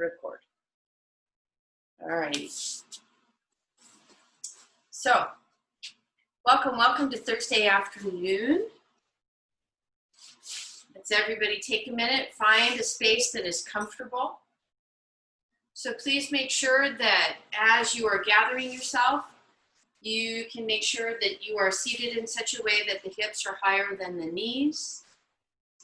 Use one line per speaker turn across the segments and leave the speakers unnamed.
record. All righty. So, welcome to Thursday afternoon. Let's everybody take a minute, find a space that is comfortable. So please make sure that as you are gathering yourself, you can make sure that you are seated in such a way that the hips are higher than the knees,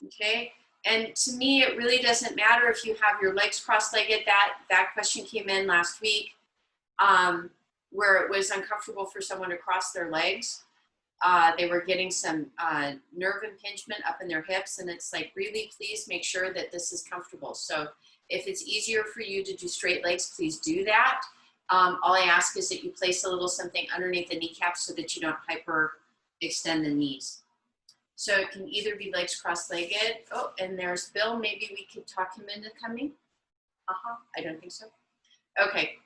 okay? And to me, it really doesn't matter if you have your legs cross-legged. That question came in last week where it was uncomfortable for someone to cross their legs. They were getting some nerve impingement up in their hips, and it's like, really, please make sure that this is comfortable. So if it's easier for you to do straight legs, please do that. All I ask is that you place a little something underneath the kneecaps so that you don't hyperextend the knees. So it can either be legs cross-legged. Oh, and there's Bill. Maybe we could talk him into coming. I don't think so. Okay.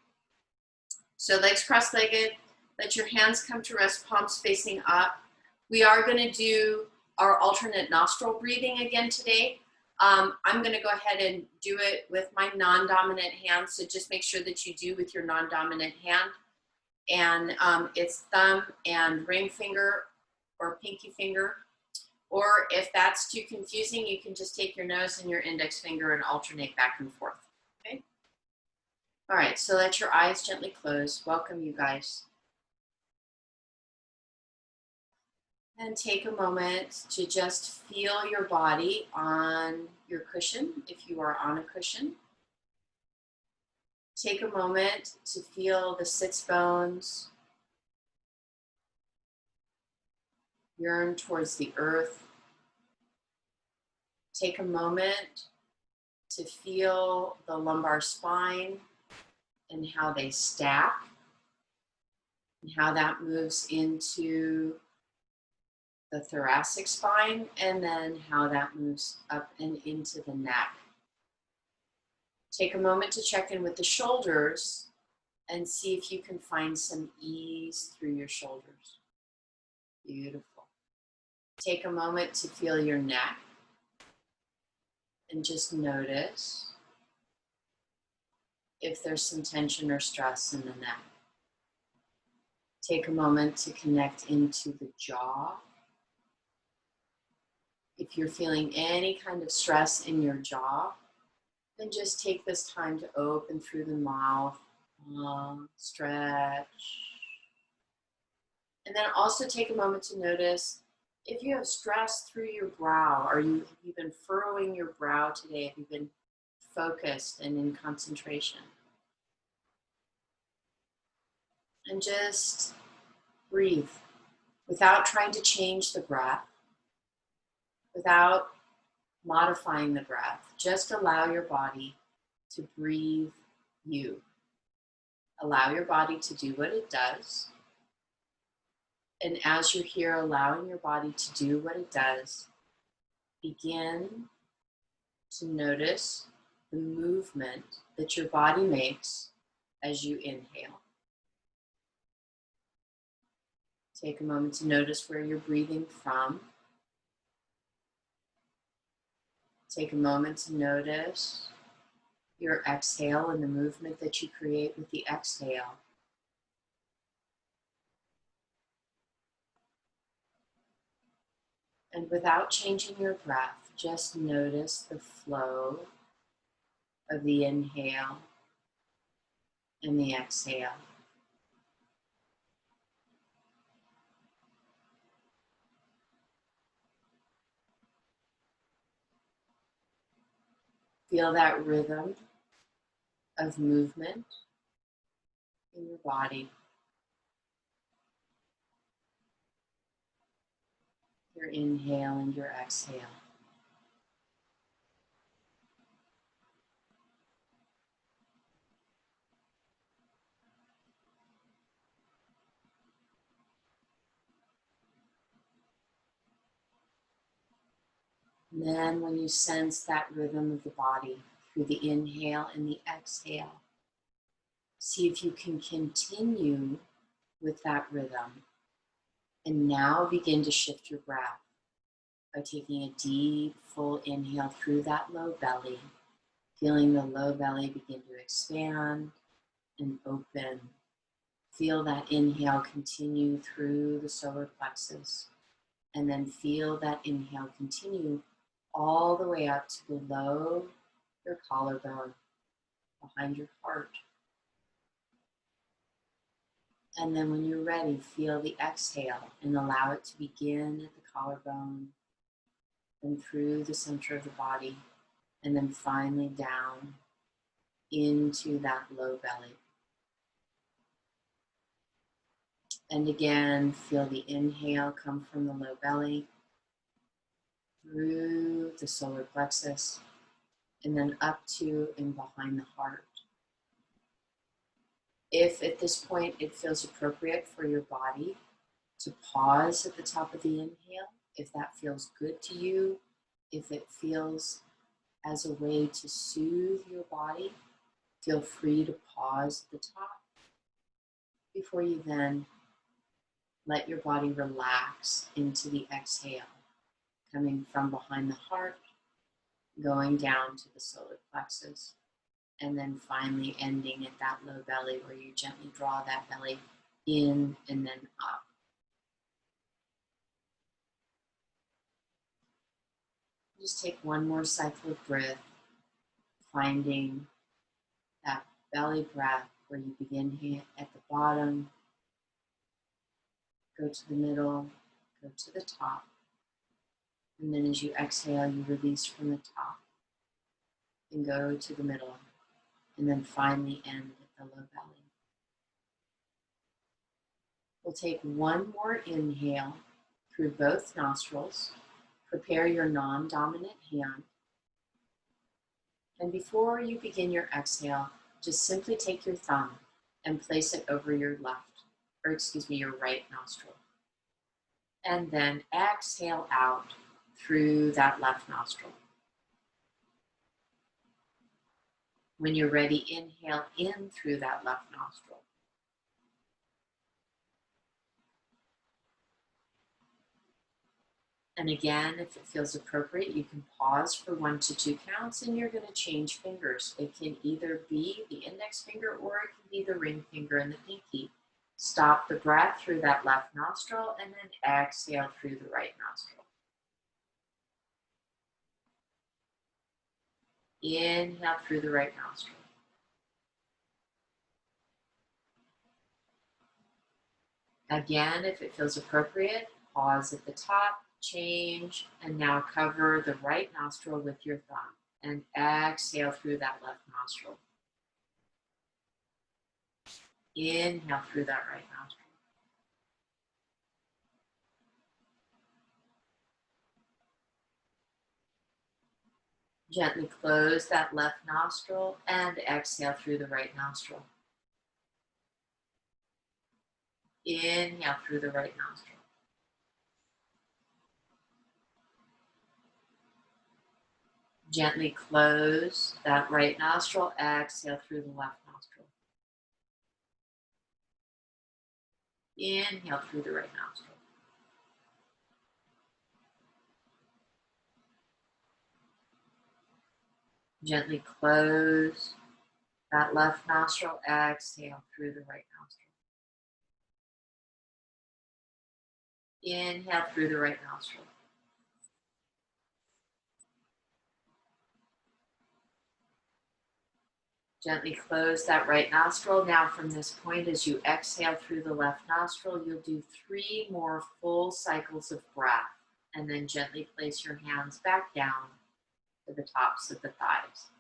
So legs cross-legged. Let your hands come to rest, palms facing up. We are going to do our alternate nostril breathing again today. I'm going to go ahead and do it with my non-dominant hand. So just make sure that you do with your non-dominant hand. And it's thumb and ring finger or pinky finger. Or if that's too confusing, you can just take your nose and your index finger and alternate back and forth. Okay? All right, so let your eyes gently close. Welcome, you guys. And take a moment to just feel your body on your cushion, if you are on a cushion. Take a moment to feel the sits bones yearn towards the earth. Take a moment to feel the lumbar spine and how they stack and how that moves into the thoracic spine, and then how that moves up and into the neck. Take a moment to check in with the shoulders and see if you can find some ease through your shoulders. Beautiful. Take a moment to feel your neck and just notice if there's some tension or stress in the neck. Take a moment to connect into the jaw. If you're feeling any kind of stress in your jaw, then just take this time to open through the mouth, stretch. And then also take a moment to notice if you have stress through your brow. Have you been furrowing your brow today? Have you been focused and in concentration? And just breathe without trying to change the breath. Without modifying the breath, just allow your body to breathe you. Allow your body to do what it does. And as you're here allowing your body to do what it does, begin to notice the movement that your body makes as you inhale. Take a moment to notice where you're breathing from. Take a moment to notice your exhale and the movement that you create with the exhale. And without changing your breath, just notice the flow of the inhale and the exhale. Feel that rhythm of movement in your body. Your inhale and your exhale. And then when you sense that rhythm of the body through the inhale and the exhale, see if you can continue with that rhythm. And now begin to shift your breath by taking a deep, full inhale through that low belly Feeling the low belly begin to expand and open. Feel that inhale continue through the solar plexus, and then feel that inhale continue all the way up to below your collarbone, behind your heart. And then when you're ready, feel the exhale and allow it to begin at the collarbone, then through the center of the body, and then finally down into that low belly. And again, feel the inhale come from the low belly, through the solar plexus, and then up to and behind the heart. If at this point it feels appropriate for your body to pause at the top of the inhale, if that feels good to you, if it feels as a way to soothe your body, feel free to pause at the top before you then let your body relax into the exhale, coming from behind the heart, going down to the solar plexus, and then finally ending at that low belly where you gently draw that belly in and then up. Just take one more cycle of breath, finding that belly breath where you begin at the bottom, go to the middle, go to the top. And then as you exhale, you release from the top and go to the middle, and then finally end at the low belly. We'll take one more inhale through both nostrils. Prepare your non-dominant hand. And before you begin your exhale, just simply take your thumb and place it over your your right nostril. And then exhale out through that left nostril. When you're ready, inhale in through that left nostril. And again, if it feels appropriate, you can pause for 1 to 2 counts, and you're going to change fingers. It can either be the index finger or it can be the ring finger and the pinky. Stop the breath through that left nostril and then exhale through the right nostril. Inhale through the right nostril. Again, if it feels appropriate, pause at the top, change, and now cover the right nostril with your thumb and exhale through that left nostril. Inhale through that right nostril. Gently close that left nostril and exhale through the right nostril. Inhale through the right nostril. Gently close that right nostril, exhale through the left nostril. Inhale through the right nostril. Gently close that left nostril, exhale through the right nostril. Inhale through the right nostril. Gently close that right nostril. Now from this point, as you exhale through the left nostril, you'll do 3 more full cycles of breath, and then gently place your hands back down to the tops of the thighs.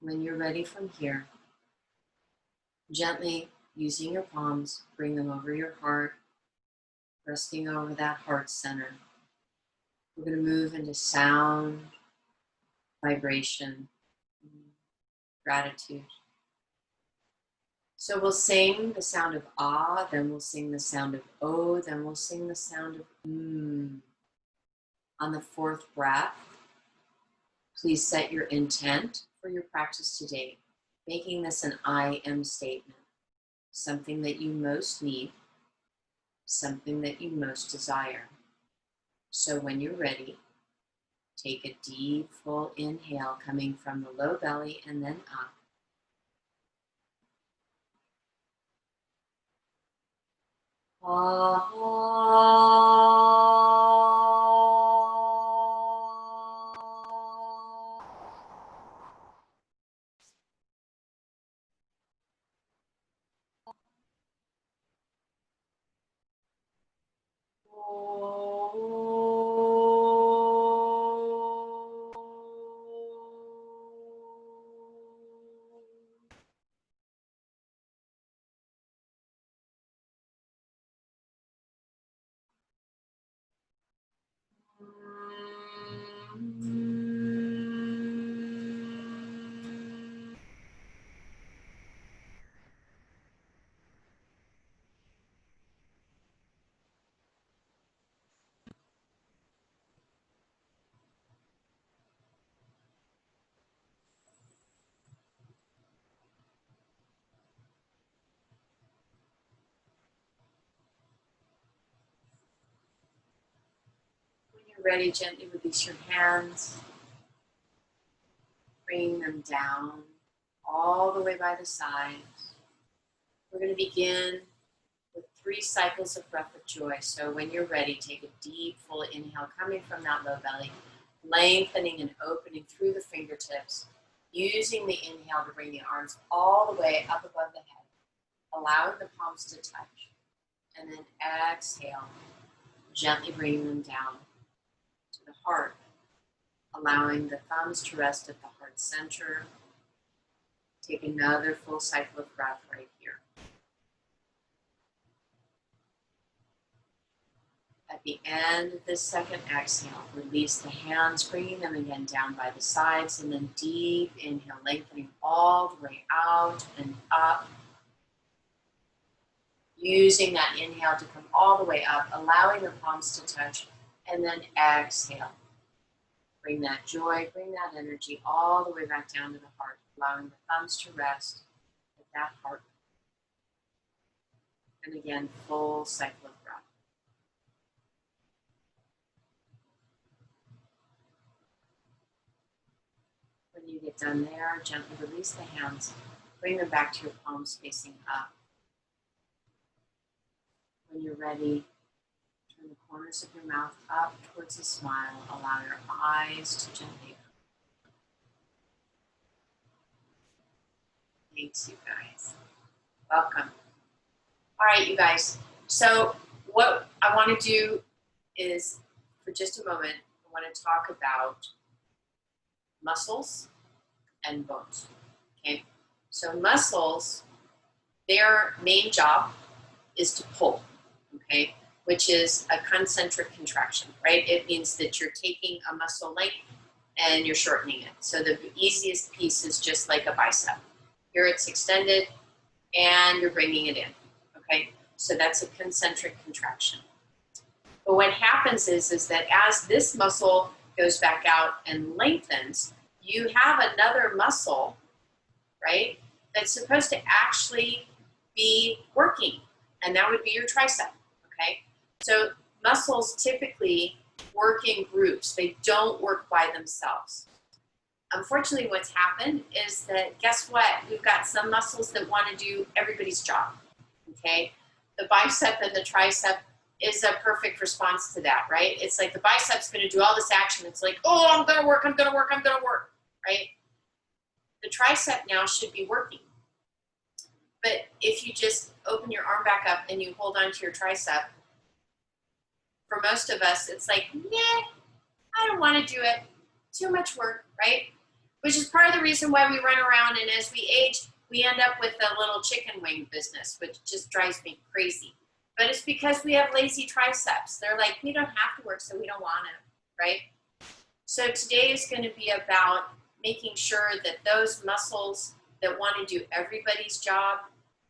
When you're ready from here, gently using your palms, bring them over your heart, resting over that heart center. We're going to move into sound, vibration, gratitude. So we'll sing the sound of ah, then we'll sing the sound of oh, then we'll sing the sound of On the fourth breath, please set your intent for your practice today, making this an I am statement, something that you most need, something that you most desire. So when you're ready, take a deep, full inhale coming from the low belly and then up. When you're ready, gently release your hands, bring them down all the way by the sides. We're going to begin with 3 cycles of breath of joy. So when you're ready, take a deep, full inhale coming from that low belly, lengthening and opening through the fingertips, using the inhale to bring the arms all the way up above the head, allowing the palms to touch, and then exhale, gently bringing them down to the heart, allowing the thumbs to rest at the heart center. Take another full cycle of breath right here. At the end of this second exhale, release the hands, bringing them again down by the sides, and then deep inhale, lengthening all the way out and up. Using that inhale to come all the way up, allowing the palms to touch, and then exhale. Bring that joy, bring that energy all the way back down to the heart, allowing the thumbs to rest at that heart. And again, full cycle of breath. When you get done there, gently release the hands, bring them back to your palms facing up. When you're ready, turn the corners of your mouth up towards a smile. Allow your eyes to gently open. Thanks, you guys. Welcome. All right, you guys. So what I want to do is, for just a moment, I want to talk about muscles and bones. Okay? So muscles, their main job is to pull, okay? Which is a concentric contraction, right? It means that you're taking a muscle length and you're shortening it. So the easiest piece is just like a bicep. Here it's extended and you're bringing it in, okay? So that's a concentric contraction. But what happens is that as this muscle goes back out and lengthens, you have another muscle, right, that's supposed to actually be working, and that would be your tricep, okay? So muscles typically work in groups. They don't work by themselves. Unfortunately, what's happened is that, guess what? We've got some muscles that want to do everybody's job, okay? The bicep and the tricep is a perfect response to that, right? It's like the bicep's going to do all this action. It's like, oh, I'm going to work, right? The tricep now should be working. But if you just open your arm back up and you hold on to your tricep, for most of us, it's like, nah, I don't want to do it. Too much work, right? which is part of the reason why we run around, and as we age, we end up with a little chicken wing business, which just drives me crazy. But it's because we have lazy triceps. They're like, we don't have to work, so we don't want to, right? So today is going to be about making sure that those muscles that want to do everybody's job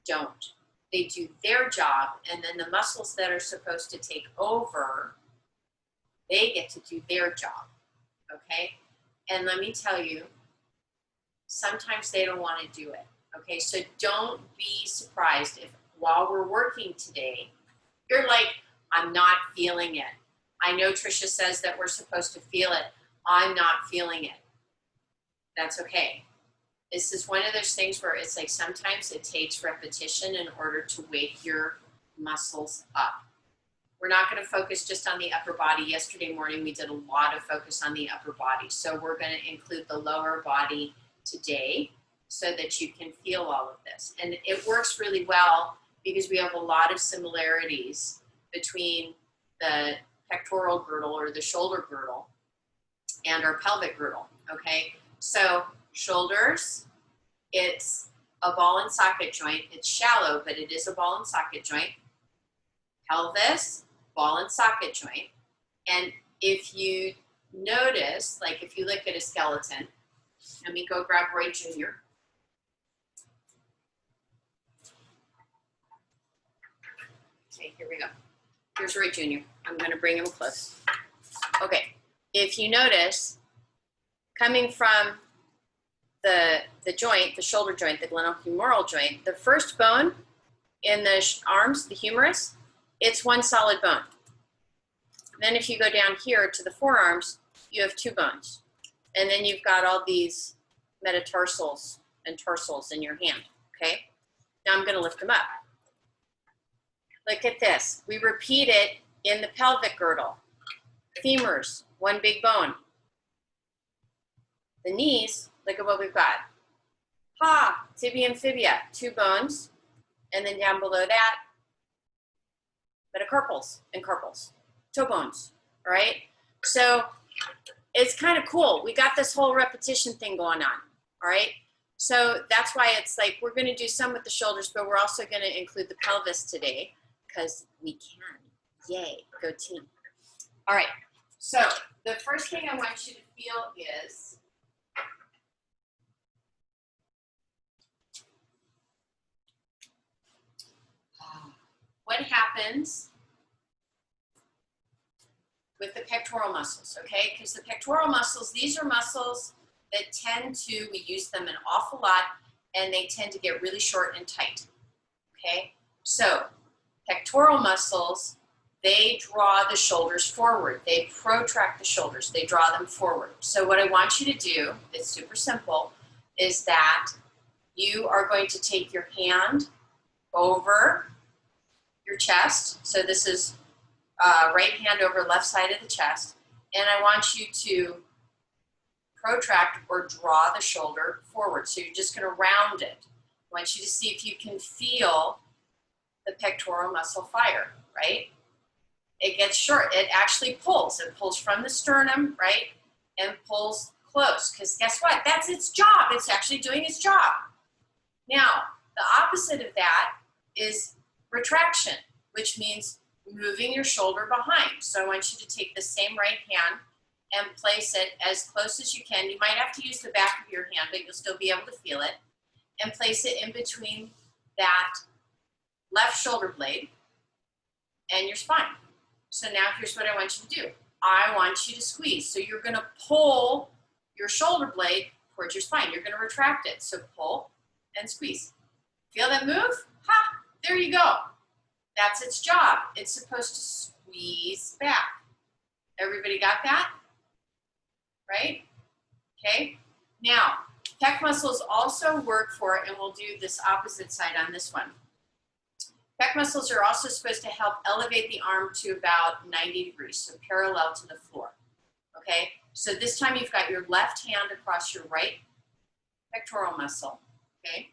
don't. They do their job, and then the muscles that are supposed to take over, they get to do their job, okay? And let me tell you, sometimes they don't want to do it, okay? So don't be surprised if while we're working today, you're like, I'm not feeling it. I know Tricia says that we're supposed to feel it. I'm not feeling it. That's okay. This is one of those things where it's like sometimes it takes repetition in order to wake your muscles up. We're not going to focus just on the upper body. Yesterday morning, we did a lot of focus on the upper body. So we're going to include the lower body today so that you can feel all of this. And it works really well because we have a lot of similarities between the pectoral girdle or the shoulder girdle and our pelvic girdle, okay? So shoulders, it's a ball and socket joint. It's shallow, but it is a ball and socket joint. Pelvis, ball and socket joint. And if you notice, like if you look at a skeleton, let me go grab Roy Jr. Okay, here we go. Here's Roy Jr. I'm going to bring him close. Okay, if you notice, coming from the joint, the shoulder joint, the glenohumeral joint, the first bone in the arms, the humerus, it's one solid bone. Then if you go down here to the forearms, you have two bones. And then you've got all these metatarsals and tarsals in your hand, okay? Now I'm going to lift them up. Look at this. We repeat it in the pelvic girdle. Femurs, one big bone. The knees, look at what we've got. Ha, tibia and fibia, two bones. And then down below that, metacarpals and carpals, toe bones, all right? So it's kind of cool. We got this whole repetition thing going on, all right? So that's why it's like we're going to do some with the shoulders, but we're also going to include the pelvis today because we can. Yay, go team. All right, so the first thing I want you to feel is what happens with the pectoral muscles, okay? Because the pectoral muscles, these are muscles that tend to, we use them an awful lot, and they tend to get really short and tight, okay? So pectoral muscles, they draw the shoulders forward. They protract the shoulders. They draw them forward. So what I want you to do, it's super simple, is that you are going to take your hand over your chest. So this is right hand over left side of the chest. And I want you to protract or draw the shoulder forward. So you're just going to round it. I want you to see if you can feel the pectoral muscle fire, right? It gets short. It actually pulls. It pulls from the sternum, right? And pulls close. Because guess what? That's its job. It's actually doing its job. Now, the opposite of that is retraction, which means moving your shoulder behind. So I want you to take the same right hand and place it as close as you can. You might have to use the back of your hand, but you'll still be able to feel it. And place it in between that left shoulder blade and your spine. So now here's what I want you to do. I want you to squeeze. So you're going to pull your shoulder blade towards your spine. You're going to retract it. So pull and squeeze. Feel that move? Ha! There you go. That's its job. It's supposed to squeeze back. Everybody got that? Right? Okay. Now, pec muscles also work for, and we'll do this opposite side on this one. Pec muscles are also supposed to help elevate the arm to about 90 degrees, so parallel to the floor. Okay? So this time you've got your left hand across your right pectoral muscle. Okay?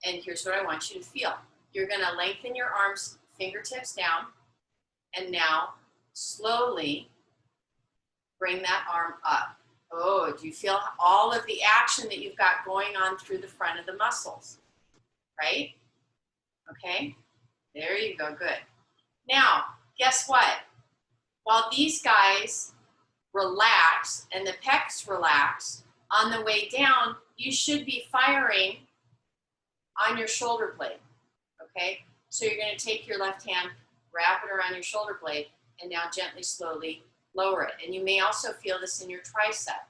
And here's what I want you to feel. You're going to lengthen your arms, fingertips down, and now slowly bring that arm up, Oh, do you feel all of the action that you've got going on through the front of the muscles? Right? Okay, there you go, good. Now, guess what? While these guys relax and the pecs relax, on the way down, you should be firing on your shoulder blade, okay? So you're gonna take your left hand, wrap it around your shoulder blade, and now gently, slowly lower it. And you may also feel this in your tricep.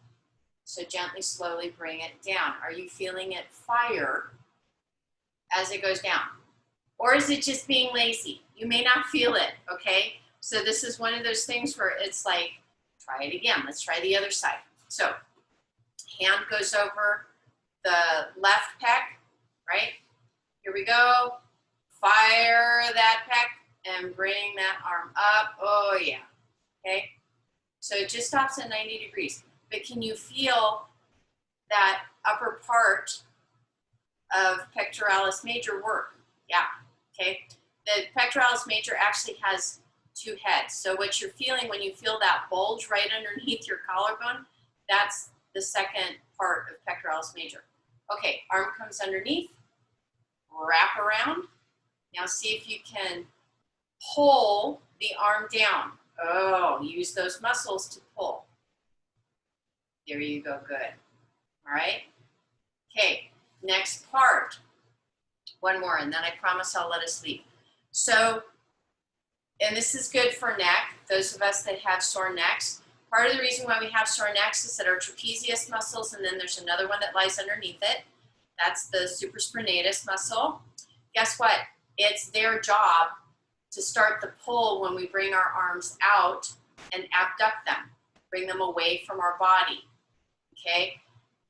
So gently, slowly bring it down. Are you feeling it fire as it goes down? Or is it just being lazy? You may not feel it, okay? So this is one of those things where it's like, try it again. Let's try the other side. So hand goes over the left pec, right? Here we go. Fire that pec and bring that arm up. Oh yeah, okay? So it just stops at 90 degrees. But can you feel that upper part of pectoralis major work? Yeah, okay? The pectoralis major actually has two heads. So what you're feeling when you feel that bulge right underneath your collarbone, that's the second part of pectoralis major. Okay, arm comes underneath, wrap around. Now see if you can pull the arm down. Oh, use those muscles to pull. There you go, good. All right. Okay, next part. One more, and then I promise I'll let us leave. So, and this is good for neck, those of us that have sore necks. Part of the reason why we have sore necks is that our trapezius muscles, and then there's another one that lies underneath it. That's the supraspinatus muscle. Guess what? It's their job to start the pull when we bring our arms out and abduct them, bring them away from our body, okay?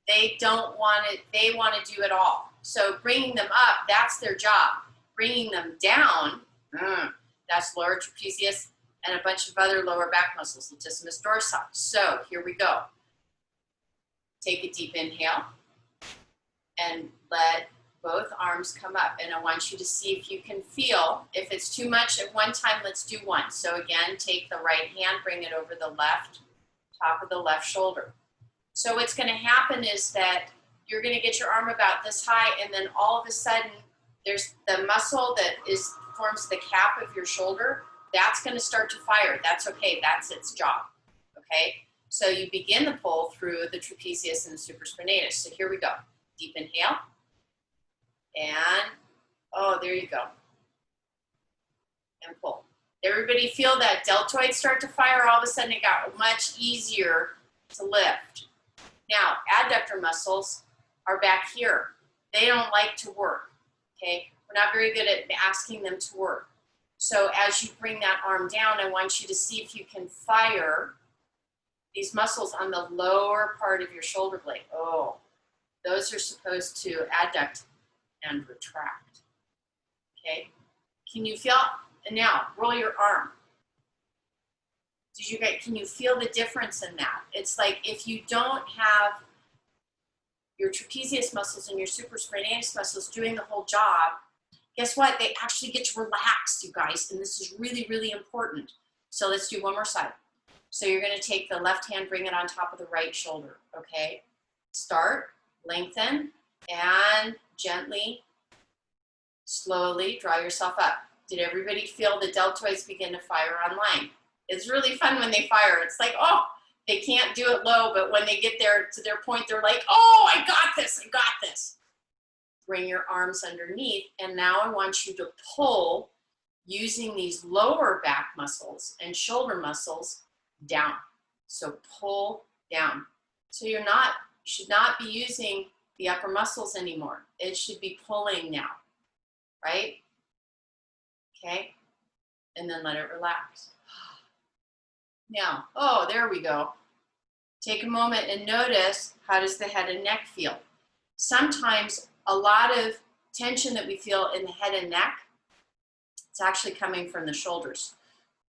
They don't want it, they want to do it all. So bringing them up, that's their job. Bringing them down, that's lower trapezius and a bunch of other lower back muscles, latissimus dorsi. So here we go. Take a deep inhale and let both arms come up. And I want you to see if you can feel, if it's too much at one time, let's do one. So again, take the right hand, bring it over the left, top of the left shoulder. So what's gonna happen is that you're gonna get your arm about this high, and then all of a sudden, there's the muscle that forms the cap of your shoulder, that's gonna start to fire. That's okay, that's its job, okay? So you begin the pull through the trapezius and the supraspinatus. So here we go. Deep inhale. And, oh, there you go. And pull. Everybody feel that deltoid start to fire? All of a sudden it got much easier to lift. Now, adductor muscles are back here. They don't like to work, okay? We're not very good at asking them to work. So as you bring that arm down, I want you to see if you can fire these muscles on the lower part of your shoulder blade. Oh, those are supposed to adduct and retract, okay? Can you feel, and now roll your arm. Can you feel the difference in that? It's like if you don't have your trapezius muscles and your supraspinatus muscles doing the whole job, guess what? They actually get to relax, you guys, and this is really, really important. So let's do one more side. So you're gonna take the left hand, bring it on top of the right shoulder, okay? Start, lengthen, and gently, slowly draw yourself up. Did everybody feel the deltoids begin to fire online? It's really fun when they fire. It's like, oh, they can't do it low, but when they get there to their point, they're like, oh, I got this, I got this. Bring your arms underneath, and now I want you to pull using these lower back muscles and shoulder muscles down. So pull down. So you should not be using the upper muscles anymore. It should be pulling now, right? Okay, and then let it relax. Now, oh, there we go. Take a moment and notice, how does the head and neck feel? Sometimes a lot of tension that we feel in the head and neck, it's actually coming from the shoulders.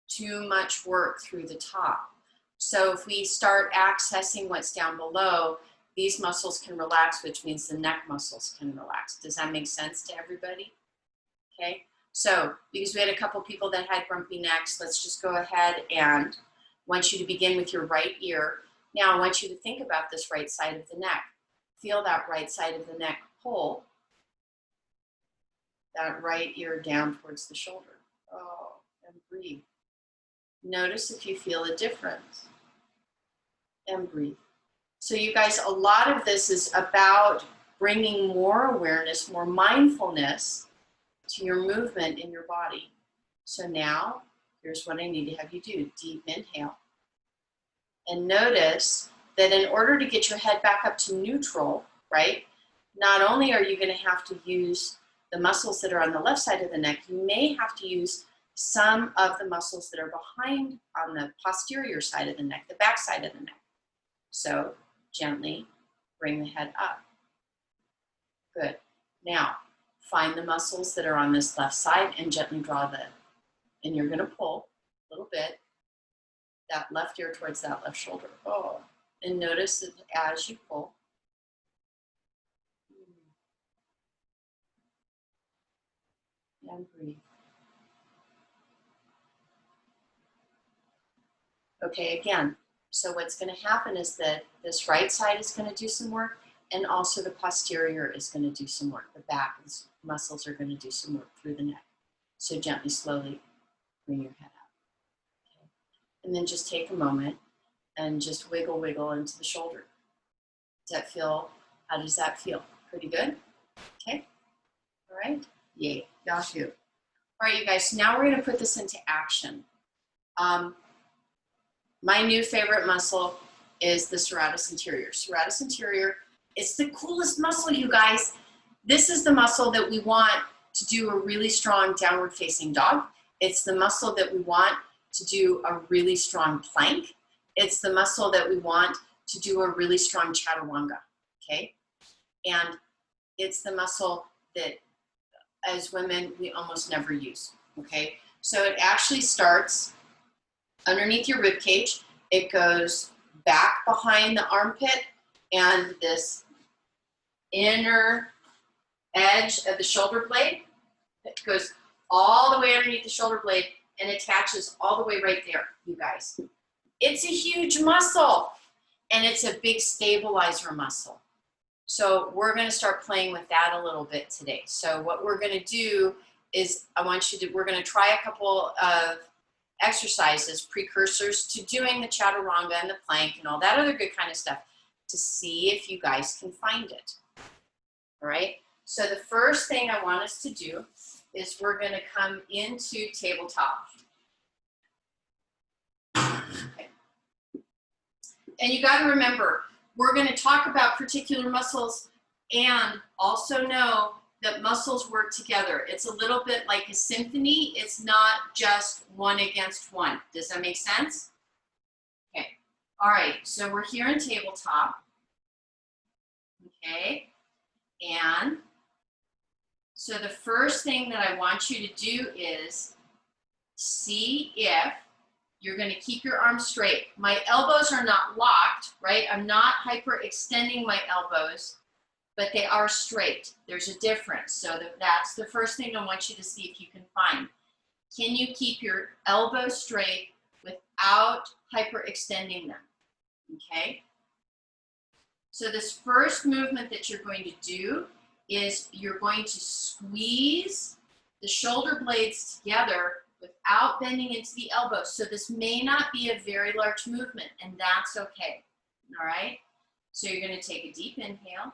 Too much work through the top. So if we start accessing what's down below, these muscles can relax, which means the neck muscles can relax. Does that make sense to everybody? Okay, so because we had a couple people that had grumpy necks, let's just go ahead and want you to begin with your right ear. Now I want you to think about this right side of the neck. Feel that right side of the neck pull that right ear down towards the shoulder. Oh, and breathe. Notice if you feel a difference. And breathe. So you guys, a lot of this is about bringing more awareness, more mindfulness to your movement in your body. So now, here's what I need to have you do. Deep inhale. And notice that in order to get your head back up to neutral, right, not only are you going to have to use the muscles that are on the left side of the neck, you may have to use some of the muscles that are behind on the posterior side of the neck, the back side of the neck. So gently bring the head up. Good. Now, find the muscles that are on this left side and gently draw and you're going to pull a little bit, that left ear towards that left shoulder. Oh, and notice that as you pull, and breathe. Okay, again, so what's going to happen is that this right side is going to do some work, and also the posterior is going to do some work. The back muscles are going to do some work through the neck. So gently, slowly bring your head up. Okay. And then just take a moment and just wiggle into the shoulder. Does that feel, how does that feel? Pretty good? Okay. All right. Yay. Yahoo. All right, you guys, now we're going to put this into action. My new favorite muscle is the serratus anterior. Serratus anterior, it's the coolest muscle, you guys. This is the muscle that we want to do a really strong downward facing dog. It's the muscle that we want to do a really strong plank. It's the muscle that we want to do a really strong chaturanga, okay? And it's the muscle that as women, we almost never use, okay? So it actually starts underneath your rib cage. It goes back behind the armpit and this inner edge of the shoulder blade. It goes all the way underneath the shoulder blade and attaches all the way right there, you guys. It's a huge muscle and it's a big stabilizer muscle. So we're going to start playing with that a little bit today. So what we're going to do is we're going to try a couple of exercises, precursors to doing the chaturanga and the plank and all that other good kind of stuff to see if you guys can find it. All right. So the first thing I want us to do is we're going to come into tabletop. Okay. And you got to remember, we're going to talk about particular muscles and also know that muscles work together. It's a little bit like a symphony. It's not just one against one. Does that make sense? Okay. All right. So we're here in tabletop. Okay. And so the first thing that I want you to do is see if you're going to keep your arms straight. My elbows are not locked, right? I'm not hyperextending my elbows, but they are straight. There's a difference. So that's the first thing I want you to see if you can find. Can you keep your elbows straight without hyperextending them? Okay? So this first movement that you're going to do is you're going to squeeze the shoulder blades together without bending into the elbows. So this may not be a very large movement, and that's okay. All right? So you're going to take a deep inhale.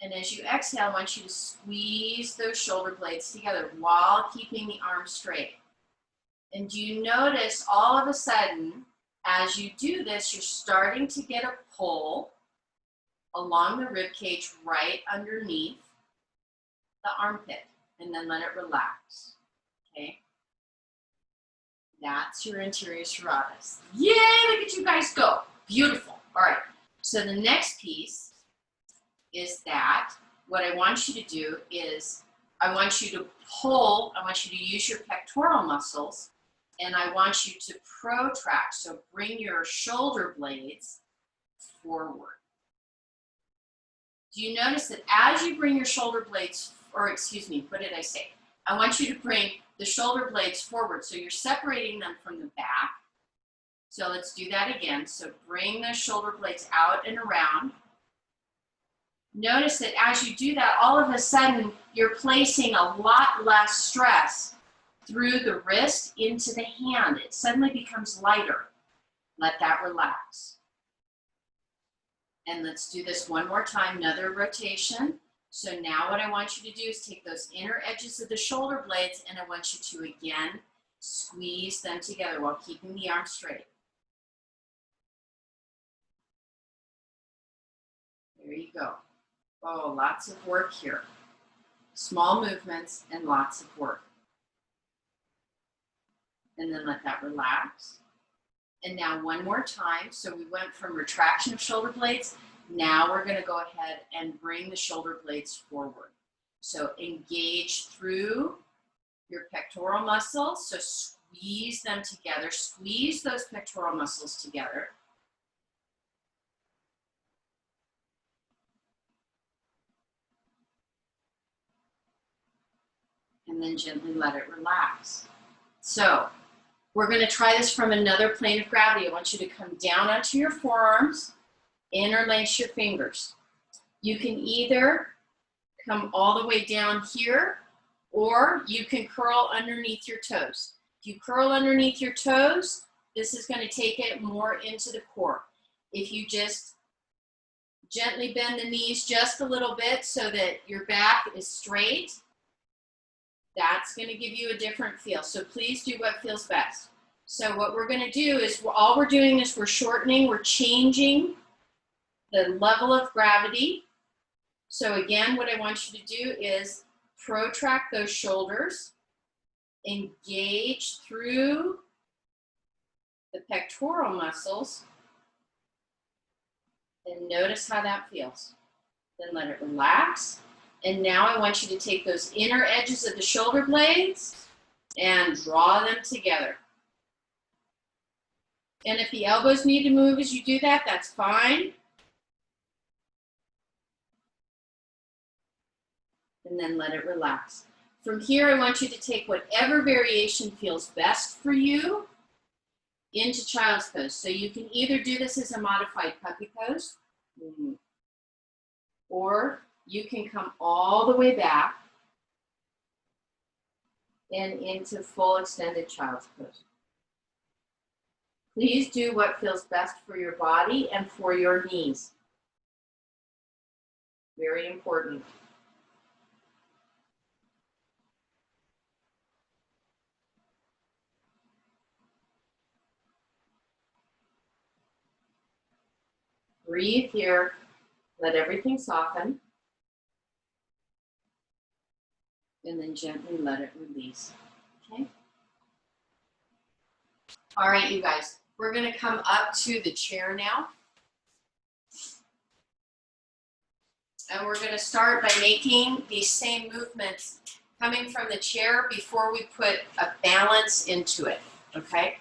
And as you exhale, I want you to squeeze those shoulder blades together while keeping the arms straight. And do you notice all of a sudden, as you do this, you're starting to get a pull along the rib cage right underneath the armpit, and then let it relax, okay? That's your anterior serratus. Yay, look at you guys go. Beautiful. All right, so the next piece is that what I want you to do is I want you to pull, I want you to use your pectoral muscles, and I want you to protract. So bring your shoulder blades forward. Do you notice that as you bring your shoulder blades, or excuse me, what did I say? I want you to bring the shoulder blades forward. So you're separating them from the back, So let's do that again. So bring those shoulder blades out and around. Notice that as you do that, all of a sudden, you're placing a lot less stress through the wrist into the hand. It suddenly becomes lighter. Let that relax. And let's do this one more time, another rotation. So now what I want you to do is take those inner edges of the shoulder blades and I want you to again squeeze them together while keeping the arm straight. There you go. Oh, lots of work here. Small movements and lots of work. And then let that relax. And now one more time. So we went from retraction of shoulder blades. Now we're going to go ahead and bring the shoulder blades forward. So engage through your pectoral muscles. So squeeze them together. Squeeze those pectoral muscles together. And then gently let it relax. So we're going to try this from another plane of gravity. I want you to come down onto your forearms, interlace your fingers. You can either come all the way down here, or you can curl underneath your toes. If you curl underneath your toes, this is going to take it more into the core. If you just gently bend the knees just a little bit so that your back is straight, that's going to give you a different feel. So please do what feels best. So what we're going to do is, all we're doing is we're shortening, we're changing the level of gravity. So again, what I want you to do is protract those shoulders, engage through the pectoral muscles, and notice how that feels. Then let it relax. And now I want you to take those inner edges of the shoulder blades and draw them together. And if the elbows need to move as you do that, that's fine. And then let it relax. From here, I want you to take whatever variation feels best for you into child's pose. So you can either do this as a modified puppy pose, or you can come all the way back and into full extended child's pose. Please do what feels best for your body and for your knees. Very important. Breathe here. Let everything soften. And then gently let it release. Okay? All right, you guys. We're going to come up to the chair now. And we're going to start by making these same movements coming from the chair before we put a balance into it. Okay?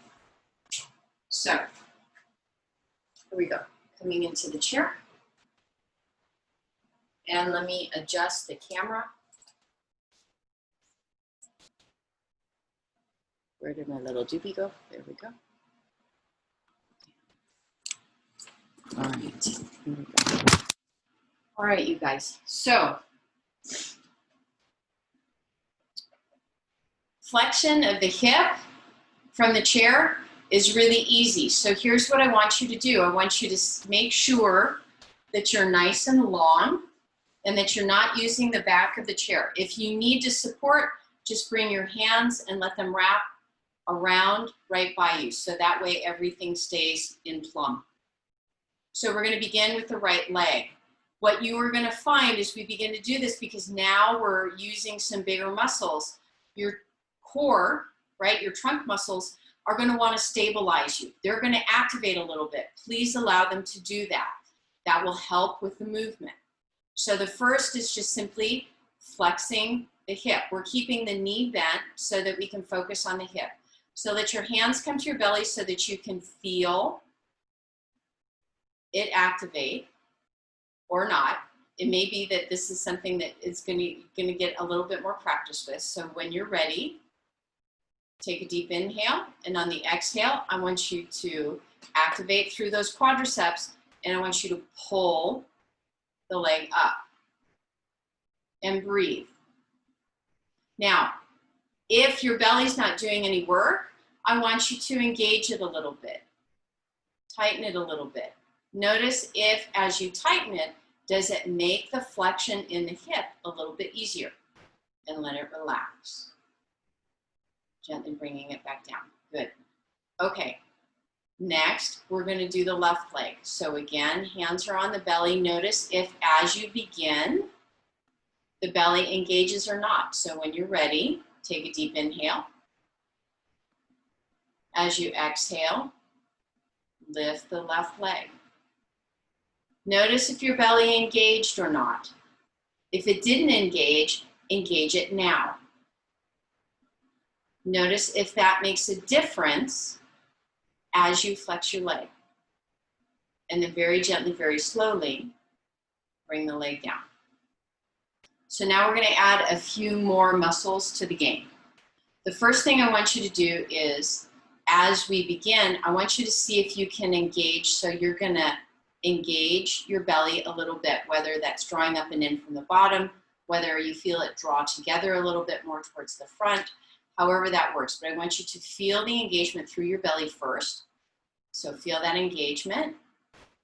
So, here we go. Coming into the chair. And let me adjust the camera. Where did my little doobie go? There we go. All right, here we go. All right, you guys. So, flexion of the hip from the chair is really easy. So here's what I want you to do. I want you to make sure that you're nice and long and that you're not using the back of the chair. If you need to support, just bring your hands and let them wrap around right by you. So that way everything stays in plumb. So we're going to begin with the right leg. What you are going to find as we begin to do this, because now we're using some bigger muscles, your core, right, your trunk muscles are going to want to stabilize you. They're going to activate a little bit. Please allow them to do that. That will help with the movement. So the first is just simply flexing the hip. We're keeping the knee bent so that we can focus on the hip. So let your hands come to your belly so that you can feel it activate or not. It may be that this is something that is going to get a little bit more practice with. So when you're ready, Take a deep inhale, and on the exhale, I want you to activate through those quadriceps, and I want you to pull the leg up and breathe. Now, if your belly's not doing any work, I want you to engage it a little bit. Tighten it a little bit. Notice if, as you tighten it, does it make the flexion in the hip a little bit easier? And let it relax. Gently bringing it back down. Good. Okay. Next, we're going to do the left leg. So again, hands are on the belly. Notice if, as you begin, the belly engages or not. So when you're ready, take a deep inhale. As you exhale, lift the left leg. Notice if your belly engaged or not. If it didn't engage it now. Notice if that makes a difference as you flex your leg. And then very gently, very slowly, bring the leg down. So now we're going to add a few more muscles to the game. The first thing I want you to do is, as we begin, I want you to see if you can engage. So you're going to engage your belly a little bit, whether that's drawing up and in from the bottom, whether you feel it draw together a little bit more towards the front, however that works. But I want you to feel the engagement through your belly first. So feel that engagement.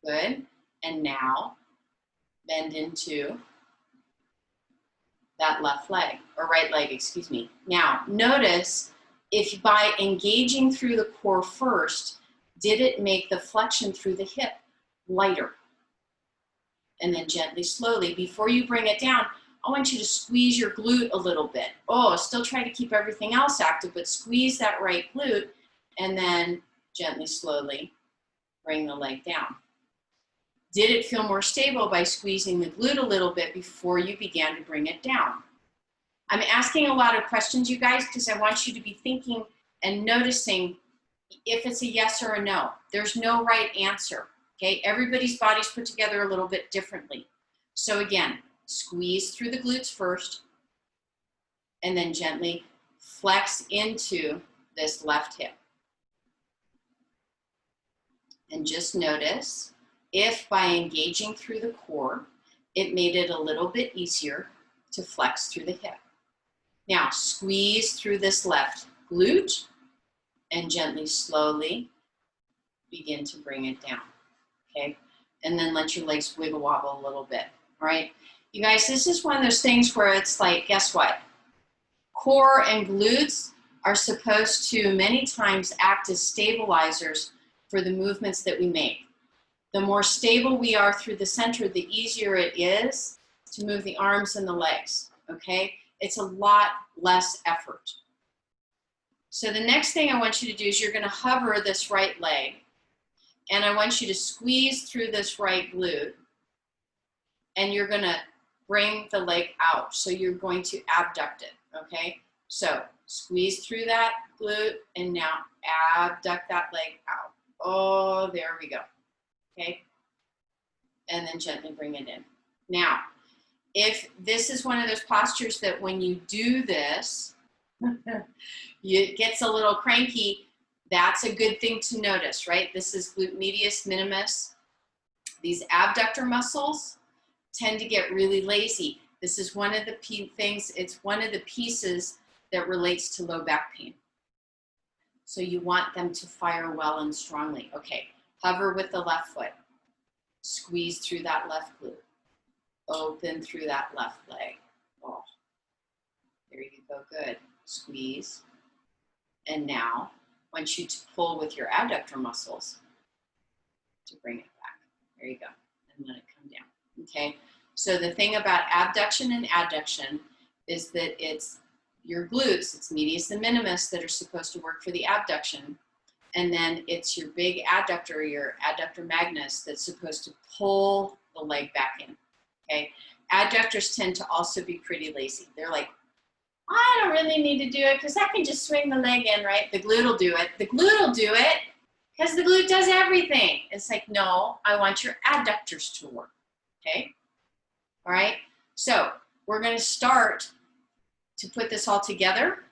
Good. And now bend into that left leg, or right leg, excuse me. Now notice if by engaging through the core first, did it make the flexion through the hip lighter? And then gently, slowly, before you bring it down, I want you to squeeze your glute a little bit. Oh, still try to keep everything else active, but squeeze that right glute, and then gently, slowly bring the leg down. Did it feel more stable by squeezing the glute a little bit before you began to bring it down? I'm asking a lot of questions, you guys, because I want you to be thinking and noticing if it's a yes or a no. There's no right answer, okay? Everybody's body's put together a little bit differently. So again, squeeze through the glutes first, and then gently flex into this left hip. And just notice if by engaging through the core, it made it a little bit easier to flex through the hip. Now, squeeze through this left glute and gently, slowly begin to bring it down, okay? And then let your legs wiggle wobble a little bit, all right? You guys, this is one of those things where it's like, guess what? Core and glutes are supposed to many times act as stabilizers for the movements that we make. The more stable we are through the center, the easier it is to move the arms and the legs, okay? It's a lot less effort. So the next thing I want you to do is you're going to hover this right leg, and I want you to squeeze through this right glute, and you're going to bring the leg out. So you're going to abduct it, okay? So squeeze through that glute, and now abduct that leg out. Oh, there we go. Okay, and then gently bring it in. Now, if this is one of those postures that when you do this, it gets a little cranky, that's a good thing to notice, right? This is glute medius minimus. These abductor muscles tend to get really lazy. This is one of the things, it's one of the pieces that relates to low back pain. So you want them to fire well and strongly. Okay. Hover with the left foot. Squeeze through that left glute. Open through that left leg. Oh, there you go, good. Squeeze. And now, I want you to pull with your adductor muscles to bring it back. There you go, and let it come down, okay? So the thing about abduction and adduction is that it's your glutes, it's medius and minimus that are supposed to work for the abduction. And then it's your big adductor, your adductor magnus, that's supposed to pull the leg back in, okay? Adductors tend to also be pretty lazy. They're like, I don't really need to do it because I can just swing the leg in, right? The glute will do it. The glute will do it because the glute does everything. It's like, no, I want your adductors to work, okay? All right, so we're going to start to put this all together.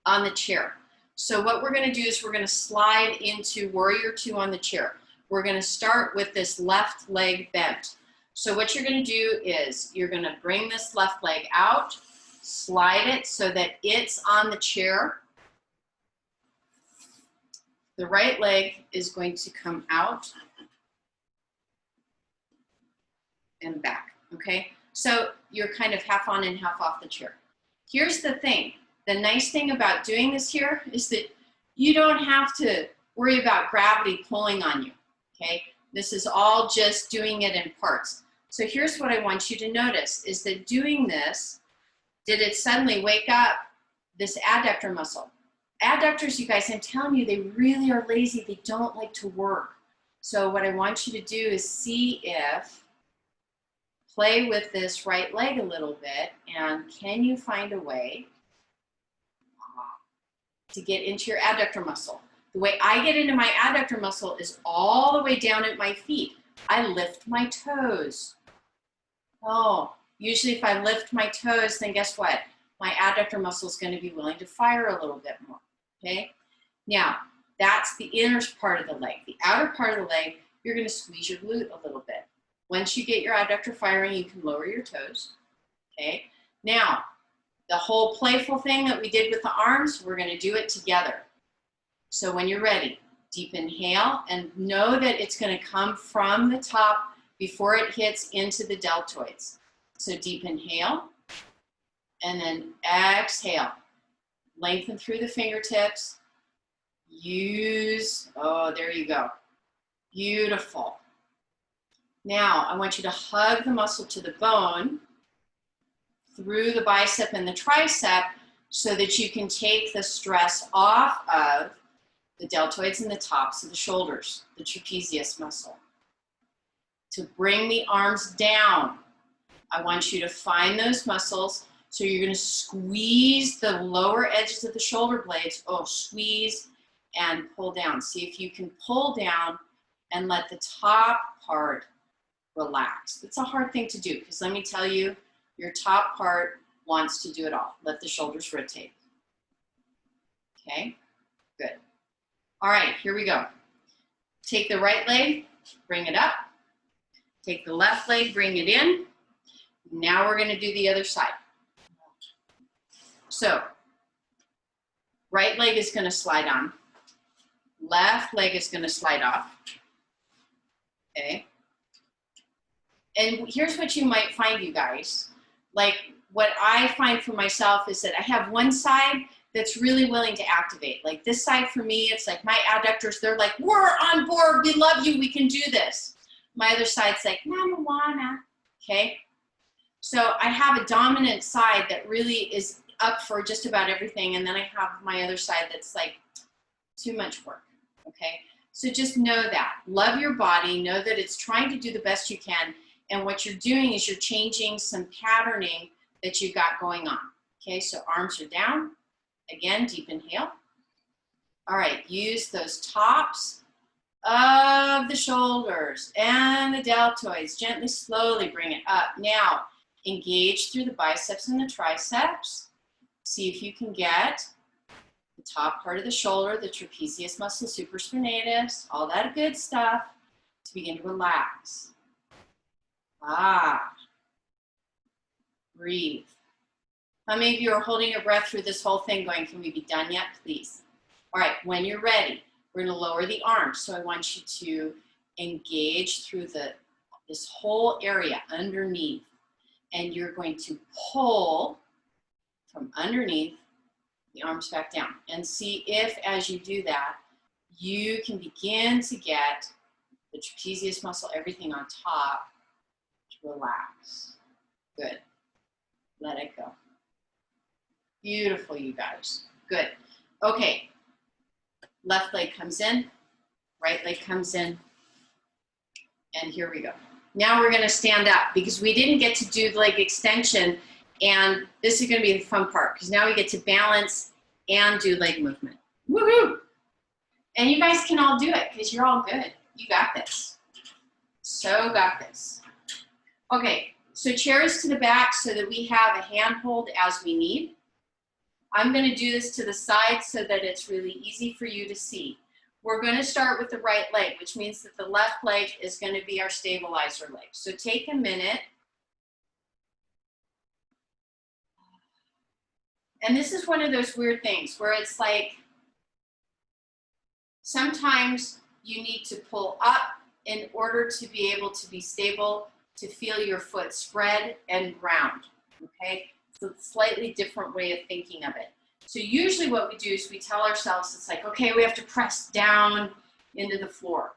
on the chair. So what we're gonna do is we're gonna slide into warrior two on the chair. We're gonna start with this left leg bent. So what you're gonna do is you're gonna bring this left leg out, slide it so that it's on the chair. The right leg is going to come out and back, okay? So you're kind of half on and half off the chair. Here's the thing. The nice thing about doing this here is that you don't have to worry about gravity pulling on you, okay? This is all just doing it in parts. So here's what I want you to notice is that doing this, did it suddenly wake up this adductor muscle? Adductors, you guys, I'm telling you, they really are lazy. They don't like to work. So what I want you to do is see if, play with this right leg a little bit, and can you find a way to get into your adductor muscle? The way I get into my adductor muscle is all the way down at my feet. I lift my toes. Oh, usually if I lift my toes, then guess what? My adductor muscle is going to be willing to fire a little bit more, okay? Now, that's the inner part of the leg. The outer part of the leg, you're going to squeeze your glute a little bit. Once you get your adductor firing, you can lower your toes, okay? Now, the whole playful thing that we did with the arms, we're going to do it together. So when you're ready, deep inhale, and know that it's going to come from the top before it hits into the deltoids. So deep inhale, and then exhale. Lengthen through the fingertips. Use, oh, there you go. Beautiful. Now, I want you to hug the muscle to the bone through the bicep and the tricep so that you can take the stress off of the deltoids and the tops of the shoulders, the trapezius muscle. To bring the arms down, I want you to find those muscles. So you're going to squeeze the lower edges of the shoulder blades. Oh, squeeze and pull down. See if you can pull down and let the top part relax. It's a hard thing to do because let me tell you, your top part wants to do it all. Let the shoulders rotate. Okay, good. All right, here we go. Take the right leg, bring it up. Take the left leg, bring it in. Now we're going to do the other side. So, right leg is going to slide on. Left leg is going to slide off. Okay. And here's what you might find, you guys. Like, what I find for myself is that I have one side that's really willing to activate. Like this side for me, it's like my adductors, they're like, we're on board, we love you, we can do this. My other side's like, no, I don't wanna, okay? So I have a dominant side that really is up for just about everything, and then I have my other side that's like, too much work, okay? So just know that. Love your body, know that it's trying to do the best you can, and what you're doing is you're changing some patterning that you've got going on. Okay, so arms are down. Again, deep inhale. All right, use those tops of the shoulders and the deltoids. Gently, slowly bring it up. Now, engage through the biceps and the triceps. See if you can get the top part of the shoulder, the trapezius muscle, supraspinatus, all that good stuff to begin to relax. Ah, breathe. How many of you are holding your breath through this whole thing going, can we be done yet, please? All right, when you're ready, we're gonna lower the arms. So I want you to engage through this whole area underneath, and you're going to pull from underneath the arms back down. And see if, as you do that, you can begin to get the trapezius muscle, everything on top, to relax. Good. Let it go. Beautiful, you guys. Good. Okay. Left leg comes in, right leg comes in, and here we go. Now we're going to stand up because we didn't get to do the leg extension, and this is going to be the fun part because now we get to balance and do leg movement. Woohoo! And you guys can all do it because you're all good. You got this. So got this. Okay, so chairs to the back so that we have a handhold as we need. I'm going to do this to the side so that it's really easy for you to see. We're going to start with the right leg, which means that the left leg is going to be our stabilizer leg. So take a minute. And this is one of those weird things where it's like, sometimes you need to pull up in order to be able to be stable, to feel your foot spread and ground, okay? So it's a slightly different way of thinking of it. So usually what we do is we tell ourselves, it's like, okay, we have to press down into the floor.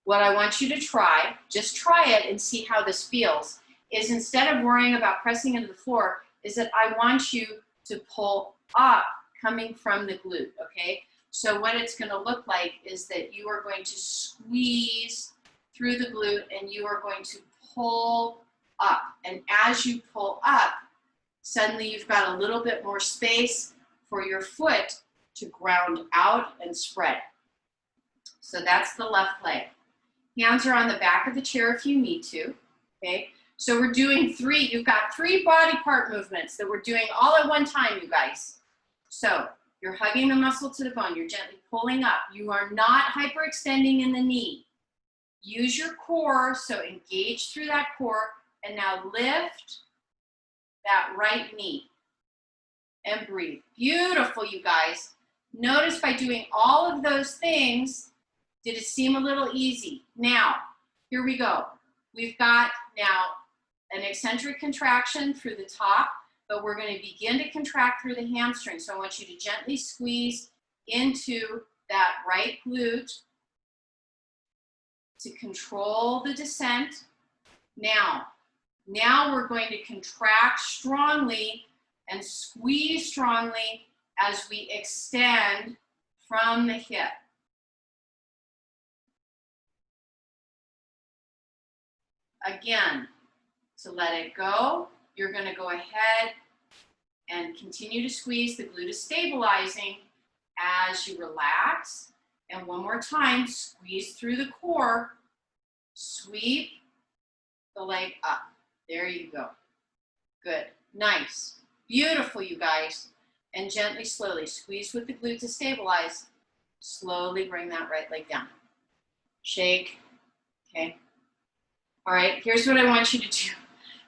What I want you to try, just try it and see how this feels, is instead of worrying about pressing into the floor, is that I want you to pull up coming from the glute, okay? So what it's going to look like is that you are going to squeeze through the glute and you are going to pull up. And as you pull up, suddenly you've got a little bit more space for your foot to ground out and spread. So that's the left leg. Hands are on the back of the chair if you need to, okay? So we're doing you've got 3 body part movements that we're doing all at one time, you guys. So you're hugging the muscle to the bone. You're gently pulling up. You are not hyperextending in the knee. Use your core, so engage through that core, and now lift that right knee and breathe. Beautiful, you guys. Notice by doing all of those things, did it seem a little easy? Now, here we go. We've got now an eccentric contraction through the top, but we're going to begin to contract through the hamstring. So I want you to gently squeeze into that right glute to control the descent. Now we're going to contract strongly and squeeze strongly as we extend from the hip. Again, to let it go, you're going to go ahead and continue to squeeze. The glute is stabilizing as you relax. And one more time, squeeze through the core, sweep the leg up. There you go. Good. Nice. Beautiful, you guys. And gently, slowly squeeze with the glute to stabilize. Slowly bring that right leg down. Shake. Okay. All right, here's what I want you to do,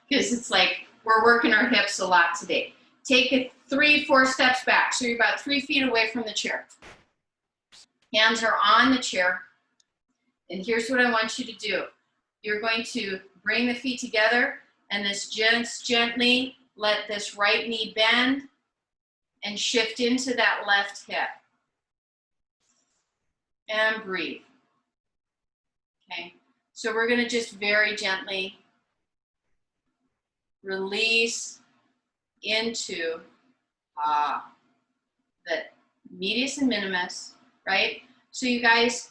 because it's like we're working our hips a lot today. Take it 3-4 steps back. So you're about 3 feet away from the chair. Hands are on the chair. And here's what I want you to do. You're going to bring the feet together and just gently let this right knee bend and shift into that left hip. And breathe. Okay. So we're going to just very gently release into the medius and minimus, right? So you guys,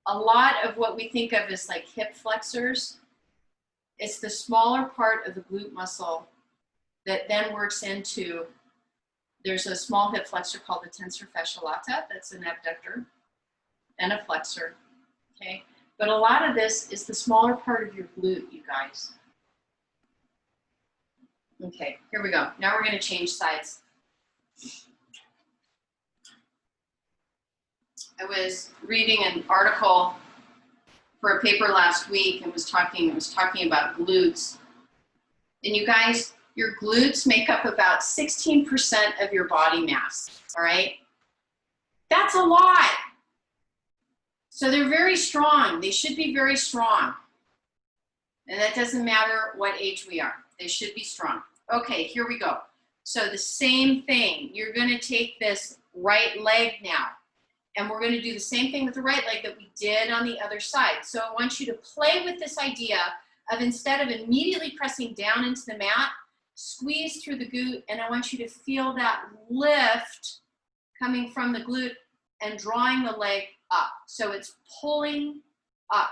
a lot of what we think of as like hip flexors, it's the smaller part of the glute muscle that then works into, there's a small hip flexor called the tensor fasciae lata, that's an abductor and a flexor, okay? But a lot of this is the smaller part of your glute, you guys. Okay, here we go. Now we're going to change sides. I was reading an article for a paper last week and it was talking about glutes. And you guys, your glutes make up about 16% of your body mass, all right? That's a lot. So they're very strong. They should be very strong. And that doesn't matter what age we are. They should be strong. Okay, here we go. So the same thing. You're going to take this right leg now. And we're going to do the same thing with the right leg that we did on the other side. So I want you to play with this idea of, instead of immediately pressing down into the mat, squeeze through the glute. And I want you to feel that lift coming from the glute and drawing the leg up. So it's pulling up.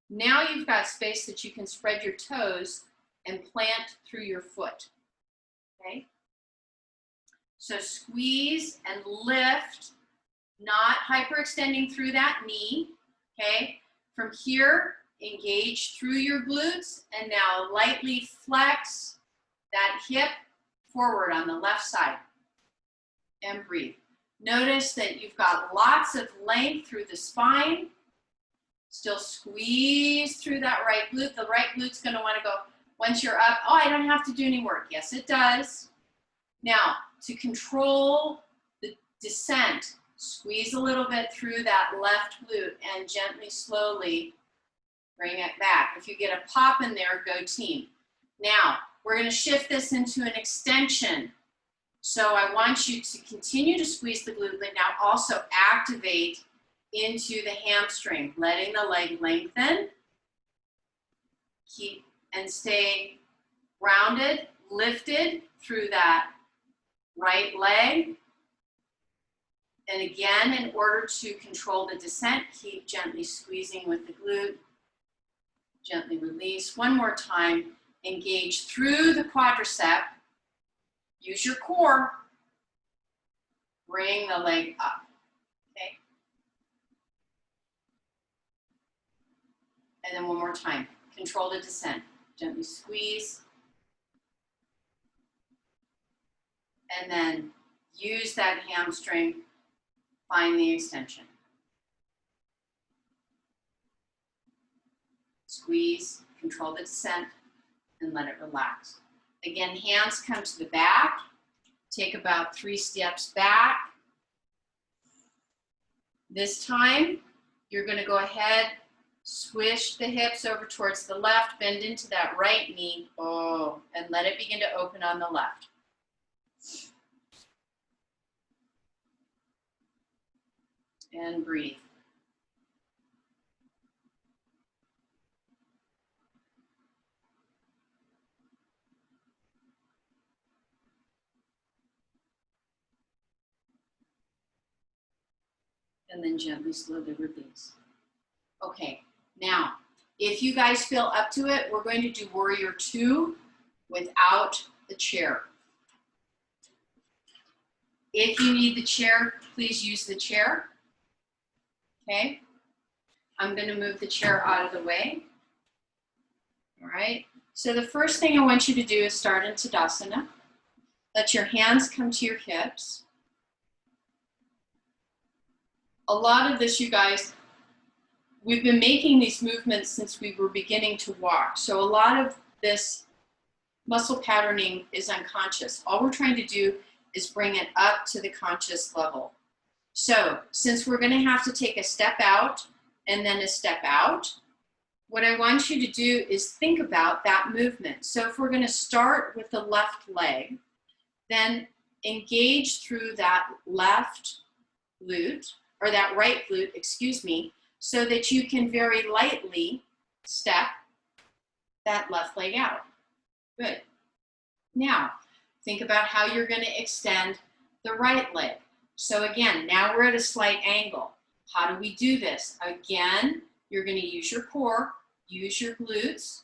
Now you've got space that you can spread your toes and plant through your foot. Okay? So squeeze and lift, not hyperextending through that knee. Okay? From here, engage through your glutes and now lightly flex that hip forward on the left side. and breathe. Notice that you've got lots of length through the spine. Still squeeze through that right glute. The right glute's going to want to go, once you're up, oh, I don't have to do any work. Yes, it does. Now, to control the descent, squeeze a little bit through that left glute and gently, slowly bring it back. If you get a pop in there, go team. Now, we're going to shift this into an extension. So I want you to continue to squeeze the glute, but now also activate into the hamstring, letting the leg lengthen. Keep and stay grounded, lifted through that right leg. And again, in order to control the descent, keep gently squeezing with the glute. Gently release. One more time. Engage through the quadricep. Use your core. Bring the leg up. Okay? And then one more time. Control the descent. Gently squeeze. And then use that hamstring. Find the extension. Squeeze, control the descent, and let it relax. Again, hands come to the back. Take about 3 steps back. This time, you're going to go ahead, swish the hips over towards the left, bend into that right knee, and let it begin to open on the left. And breathe. And then gently, slowly release. Okay, now, if you guys feel up to it, we're going to do Warrior 2 without the chair. If you need the chair, please use the chair. Okay, I'm going to move the chair out of the way. All right, so the first thing I want you to do is start in Tadasana. Let your hands come to your hips. A lot of this, you guys, we've been making these movements since we were beginning to walk. So a lot of this muscle patterning is unconscious. All we're trying to do is bring it up to the conscious level. So since we're going to have to take a step out and then a step out, what I want you to do is think about that movement. So if we're going to start with the left leg, then engage through that left glute, or that right glute, excuse me, so that you can very lightly step that left leg out. Good. Now, think about how you're going to extend the right leg. So again, now we're at a slight angle. How do we do this? Again, you're going to use your core, use your glutes,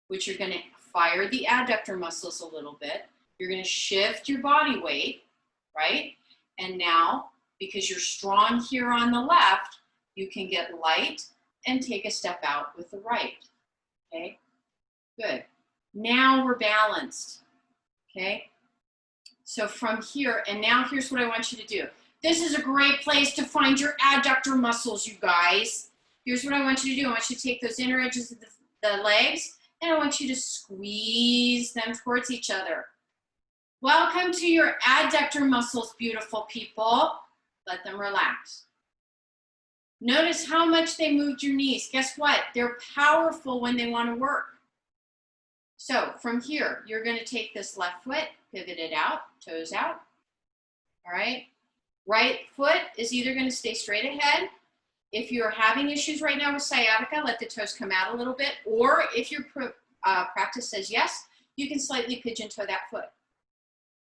which are going to fire the adductor muscles a little bit. You're going to shift your body weight, right? And now, because you're strong here on the left, you can get light and take a step out with the right, okay? Good. Now we're balanced, okay? So from here, and now here's what I want you to do. This is a great place to find your adductor muscles, you guys. Here's what I want you to do. I want you to take those inner edges of the legs, and I want you to squeeze them towards each other. Welcome to your adductor muscles, beautiful people. Let them relax. Notice how much they moved your knees. Guess what? They're powerful when they want to work. So from here, you're going to take this left foot, pivot it out, toes out. All right. Right foot is either going to stay straight ahead. If you're having issues right now with sciatica, let the toes come out a little bit. Or if your practice says yes, you can slightly pigeon toe that foot.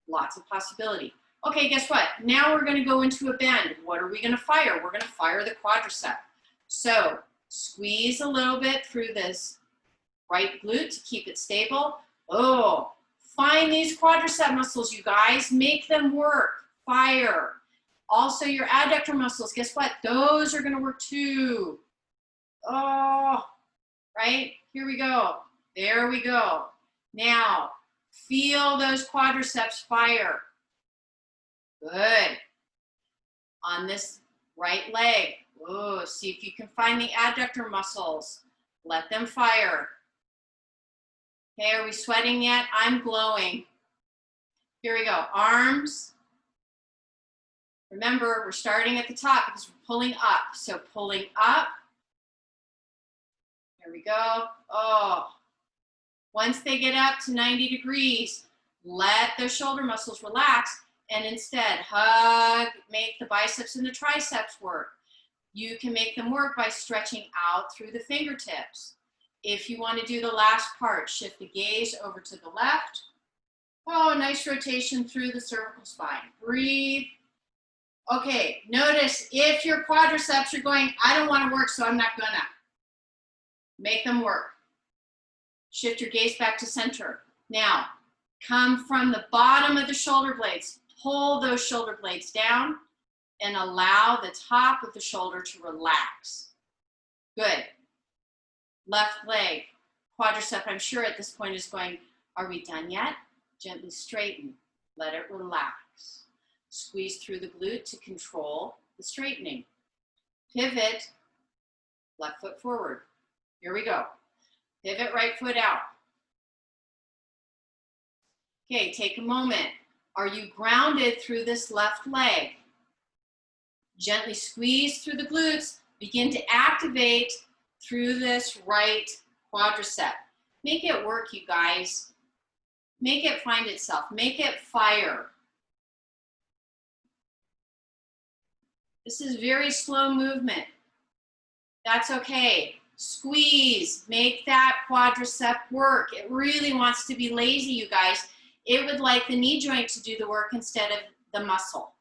Lots of possibility. Okay, guess what? Now we're going to go into a bend. What are we going to fire? We're going to fire the quadricep. So squeeze a little bit through this right glute to keep it stable. Oh, find these quadricep muscles, you guys. Make them work. Fire. Also your adductor muscles, guess what? Those are going to work too. Oh, right? Here we go. There we go. Now, feel those quadriceps fire. Good. On this right leg, oh, see if you can find the adductor muscles. Let them fire. Okay, are we sweating yet? I'm glowing. Here we go, arms. Remember, we're starting at the top because we're pulling up. So pulling up. Here we go. Oh, once they get up to 90 degrees, let those shoulder muscles relax and instead hug, make the biceps and the triceps work. You can make them work by stretching out through the fingertips. If you want to do the last part, shift the gaze over to the left. Oh, nice rotation through the cervical spine. Breathe. Okay, notice if your quadriceps are going, I don't want to work, so I'm not gonna. Make them work. Shift your gaze back to center. Now, come from the bottom of the shoulder blades. Pull those shoulder blades down and allow the top of the shoulder to relax. Good. Left leg, quadricep, I'm sure at this point is going, are we done yet? Gently straighten. Let it relax. Squeeze through the glute to control the straightening. Pivot, left foot forward. Here we go. Pivot right foot out. Okay, take a moment. Are you grounded through this left leg? Gently squeeze through the glutes. Begin to activate through this right quadricep. Make it work, you guys. Make it find itself. Make it fire. This is very slow movement. That's okay. Squeeze, make that quadricep work. It really wants to be lazy, you guys. It would like the knee joint to do the work instead of the muscle.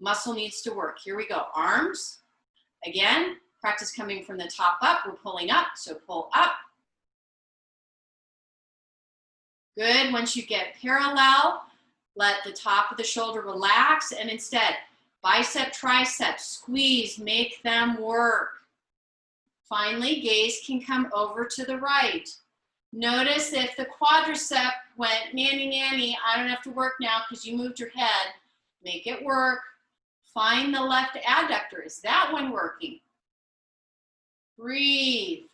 Muscle needs to work. Here we go. Arms. Again, practice coming from the top up. We're pulling up, so pull up. Good. Once you get parallel, let the top of the shoulder relax, and instead, bicep, tricep, squeeze, make them work. Finally, gaze can come over to the right. Notice if the quadricep went, nanny, nanny, I don't have to work now because you moved your head. Make it work. Find the left adductor. Is that one working? Breathe.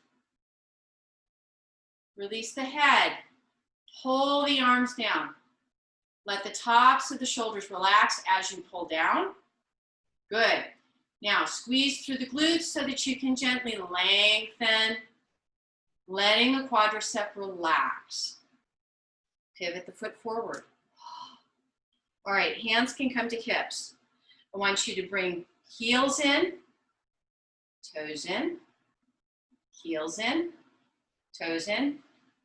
Release the head. Pull the arms down. Let the tops of the shoulders relax as you pull down. Good. Now squeeze through the glutes so that you can gently lengthen, letting the quadricep relax. Pivot the foot forward. All right, hands can come to hips. I want you to bring heels in, toes in, heels in, toes in,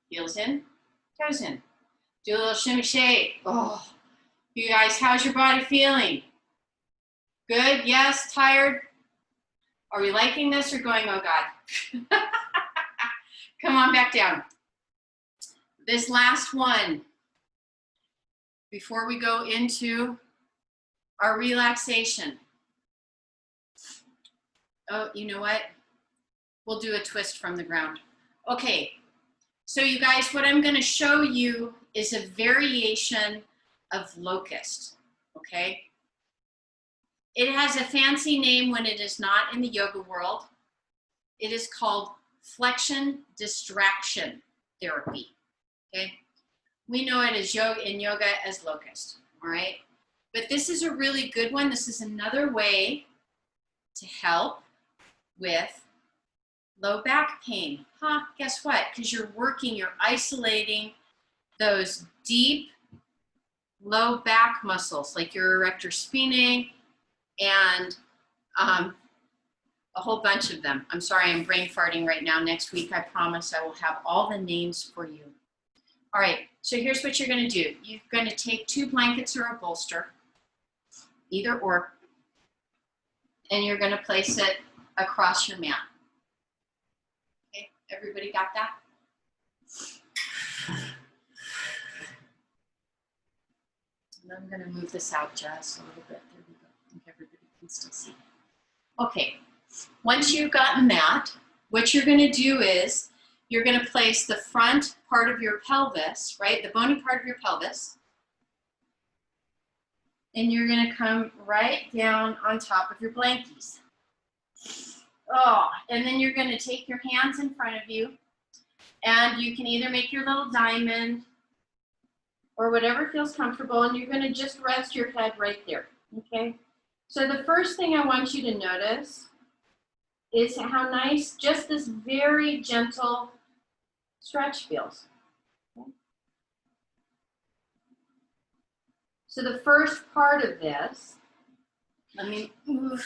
heels in, toes in. Do a little shimmy shake. Oh, you guys, how's your body feeling? Good, yes, tired? Are we liking this or going, oh God? Come on back down. This last one, before we go into our relaxation. Oh, you know what? We'll do a twist from the ground. Okay, so you guys, what I'm gonna show you is a variation of locust, okay? It has a fancy name when it is not in the yoga world. It is called flexion distraction therapy, okay? We know it as in yoga as locust, all right? But this is a really good one. This is another way to help with low back pain. Guess what? Because you're working, you're isolating those deep low back muscles, like your erector spinae, and a whole bunch of them. I'm sorry, I'm brain farting right now. Next week, I promise I will have all the names for you. All right, so here's what you're gonna do. You're gonna take 2 blankets or a bolster, either or, and you're gonna place it across your mat. Okay, everybody got that? And I'm gonna move this out just a little bit. There we go. I think everybody can still see. Okay, once you've gotten that, what you're gonna do is you're gonna place the front part of your pelvis, right? The bony part of your pelvis and you're gonna come right down on top of your blankies. Oh, and then you're gonna take your hands in front of you, and you can either make your little diamond or whatever feels comfortable, and you're gonna just rest your head right there, okay? So the first thing I want you to notice is how nice just this very gentle stretch feels. Okay? So the first part of this, let me move,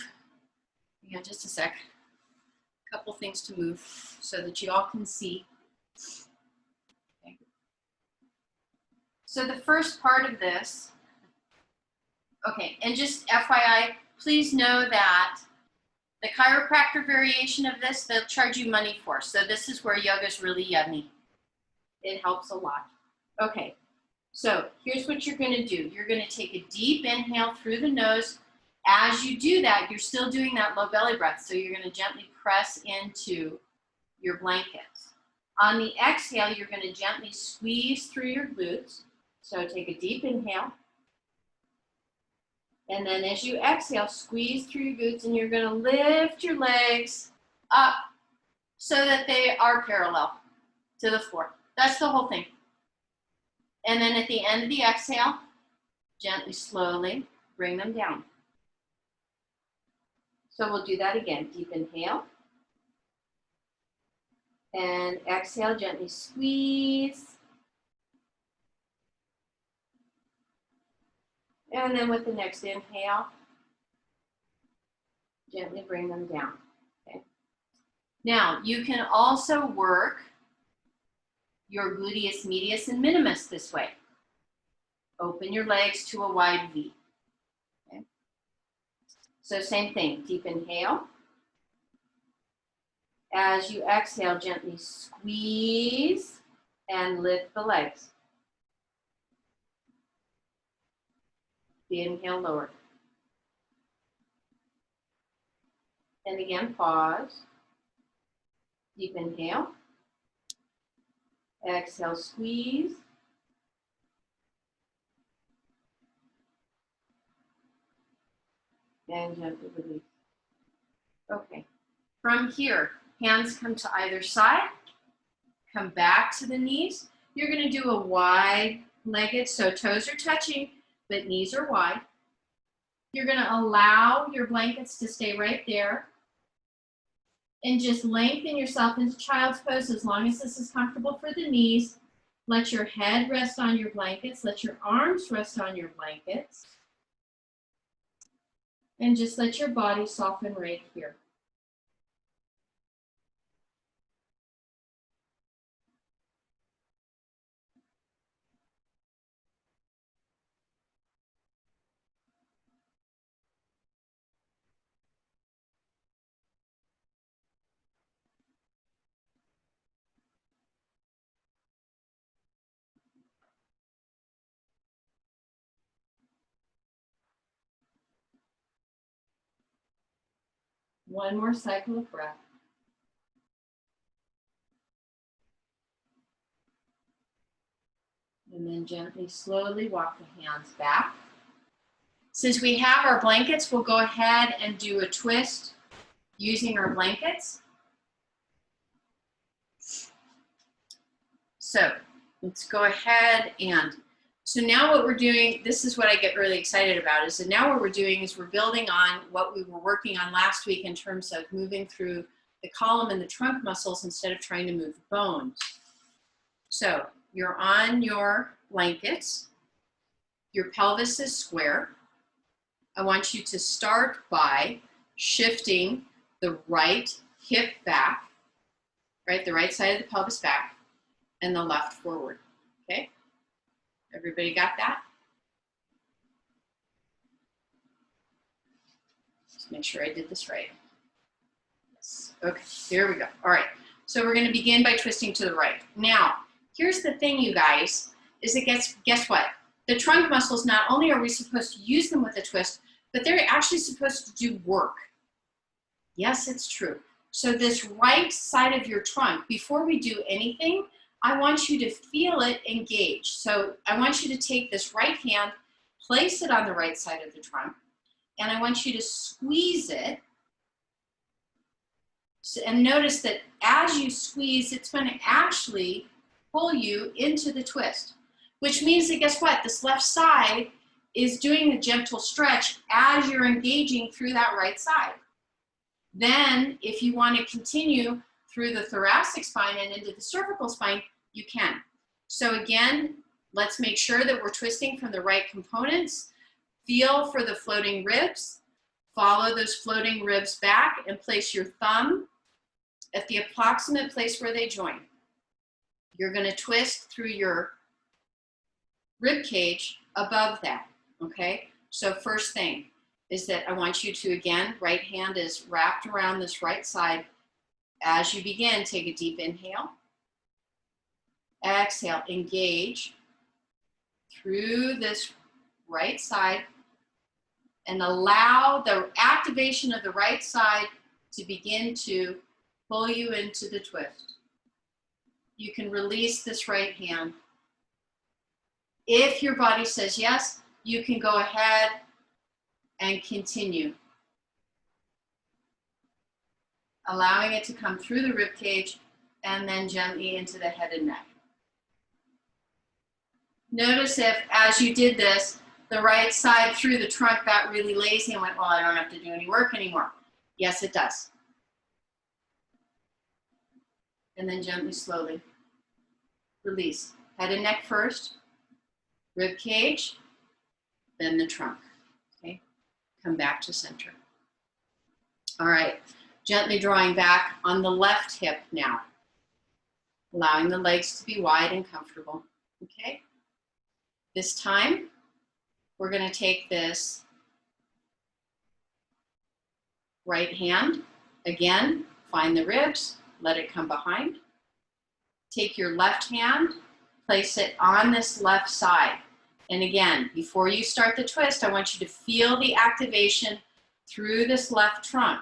yeah, just a sec. A couple things to move so that you all can see. Okay. So the first part of this, okay, and just FYI, please know that the chiropractor variation of this, they'll charge you money for. So this is where yoga is really yummy. It helps a lot. Okay, so here's what you're gonna do. You're gonna take a deep inhale through the nose. As you do that, you're still doing that low belly breath. So you're gonna gently press into your blankets. On the exhale, you're gonna gently squeeze through your glutes. So take a deep inhale. And then as you exhale, squeeze through your glutes, and you're gonna lift your legs up so that they are parallel to the floor. That's the whole thing. And then at the end of the exhale, gently, slowly bring them down. So we'll do that again. Deep inhale. And exhale, gently squeeze. And then with the next inhale, gently bring them down. Okay. Now, you can also work your gluteus medius and minimus this way. Open your legs to a wide V. Okay. So same thing, deep inhale. As you exhale, gently squeeze and lift the legs. Inhale, lower. And again, pause. Deep inhale. Exhale, squeeze. And gently release. Okay. From here, hands come to either side. Come back to the knees. You're going to do a wide-legged, so toes are touching, but knees are wide. You're going to allow your blankets to stay right there. And just lengthen yourself into child's pose as long as this is comfortable for the knees. Let your head rest on your blankets. Let your arms rest on your blankets. And just let your body soften right here. One more cycle of breath. And then gently, slowly walk the hands back. Since we have our blankets, we'll go ahead and do a twist using our blankets. So let's go ahead and, so now what we're doing, this is what I get really excited about, is that now what we're doing is we're building on what we were working on last week in terms of moving through the column and the trunk muscles instead of trying to move the bones. So you're on your blankets, your pelvis is square. I want you to start by shifting the right hip back, right, the right side of the pelvis back, and the left forward, okay? Everybody got that? Just make sure I did this right. Yes, okay, here we go. All right, so we're gonna begin by twisting to the right. Now, here's the thing, you guys, is that guess what? The trunk muscles, not only are we supposed to use them with a twist, but they're actually supposed to do work. Yes, it's true. So this right side of your trunk, before we do anything, I want you to feel it engage. So I want you to take this right hand, place it on the right side of the trunk, and I want you to squeeze it. So, and notice that as you squeeze, it's going to actually pull you into the twist, which means that guess what? This left side is doing a gentle stretch as you're engaging through that right side. Then, if you want to continue through the thoracic spine and into the cervical spine, you can. So again, let's make sure that we're twisting from the right components. Feel for the floating ribs. Follow those floating ribs back and place your thumb at the approximate place where they join. You're going to twist through your rib cage above that, okay? So first thing is that I want you to, again, right hand is wrapped around this right side. As you begin, take a deep inhale. Exhale, engage through this right side and allow the activation of the right side to begin to pull you into the twist. You can release this right hand. If your body says yes, you can go ahead and continue. Allowing it to come through the rib cage and then gently into the head and neck. Notice if, as you did this, the right side through the trunk got really lazy and went, well, I don't have to do any work anymore. Yes, it does. And then gently, slowly release. Head and neck first, rib cage, then the trunk. Okay, come back to center. All right, gently drawing back on the left hip now, allowing the legs to be wide and comfortable. Okay, this time we're going to take this right hand, again, find the ribs, let it come behind. Take your left hand, place it on this left side. And again, before you start the twist, I want you to feel the activation through this left trunk.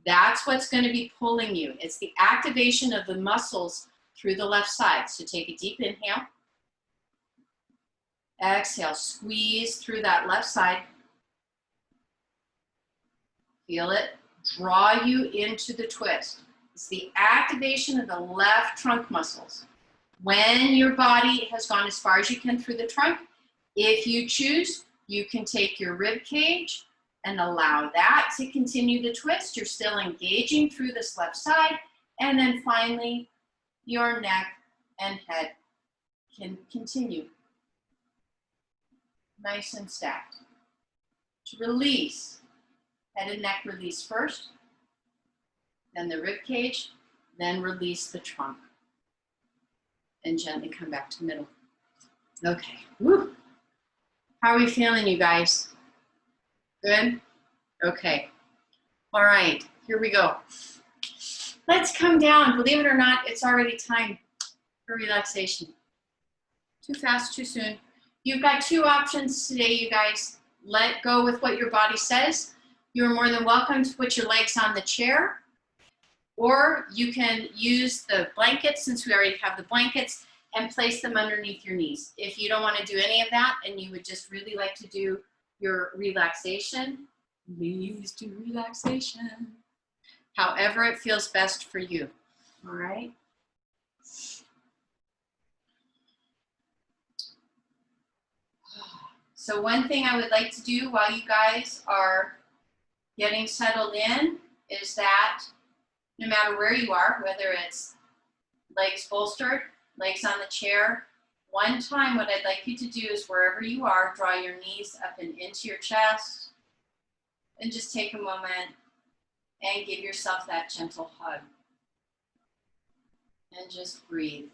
That's what's going to be pulling you. It's the activation of the muscles through the left side. So take a deep inhale. Exhale, squeeze through that left side. Feel it draw you into the twist. It's the activation of the left trunk muscles. When your body has gone as far as you can through the trunk, if you choose, you can take your rib cage and allow that to continue the twist. You're still engaging through this left side. And then finally, your neck and head can continue. Nice and stacked. To release, head and neck release first, then the rib cage, then release the trunk. And gently come back to middle. Okay. Woo. How are we feeling, you guys? Good? Okay. All right, here we go. Let's come down. Believe it or not, it's already time for relaxation. Too fast, too soon. You've got two options today, you guys. Let go with what your body says. You're more than welcome to put your legs on the chair, or you can use the blankets, since we already have the blankets, and place them underneath your knees. If you don't want to do any of that and you would just really like to do your relaxation, please do relaxation. However it feels best for you, all right? So one thing I would like to do while you guys are getting settled in is that no matter where you are, whether it's legs bolstered, legs on the chair, one time what I'd like you to do is wherever you are, draw your knees up and into your chest and just take a moment and give yourself that gentle hug. And just breathe.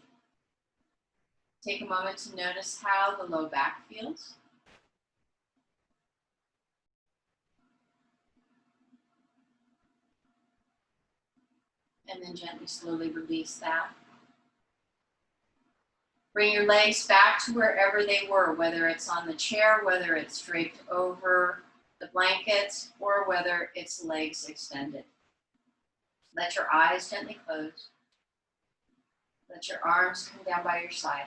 Take a moment to notice how the low back feels. And then gently, slowly release that. Bring your legs back to wherever they were, whether it's on the chair, whether it's draped over the blankets, or whether it's legs extended. Let your eyes gently close. Let your arms come down by your side.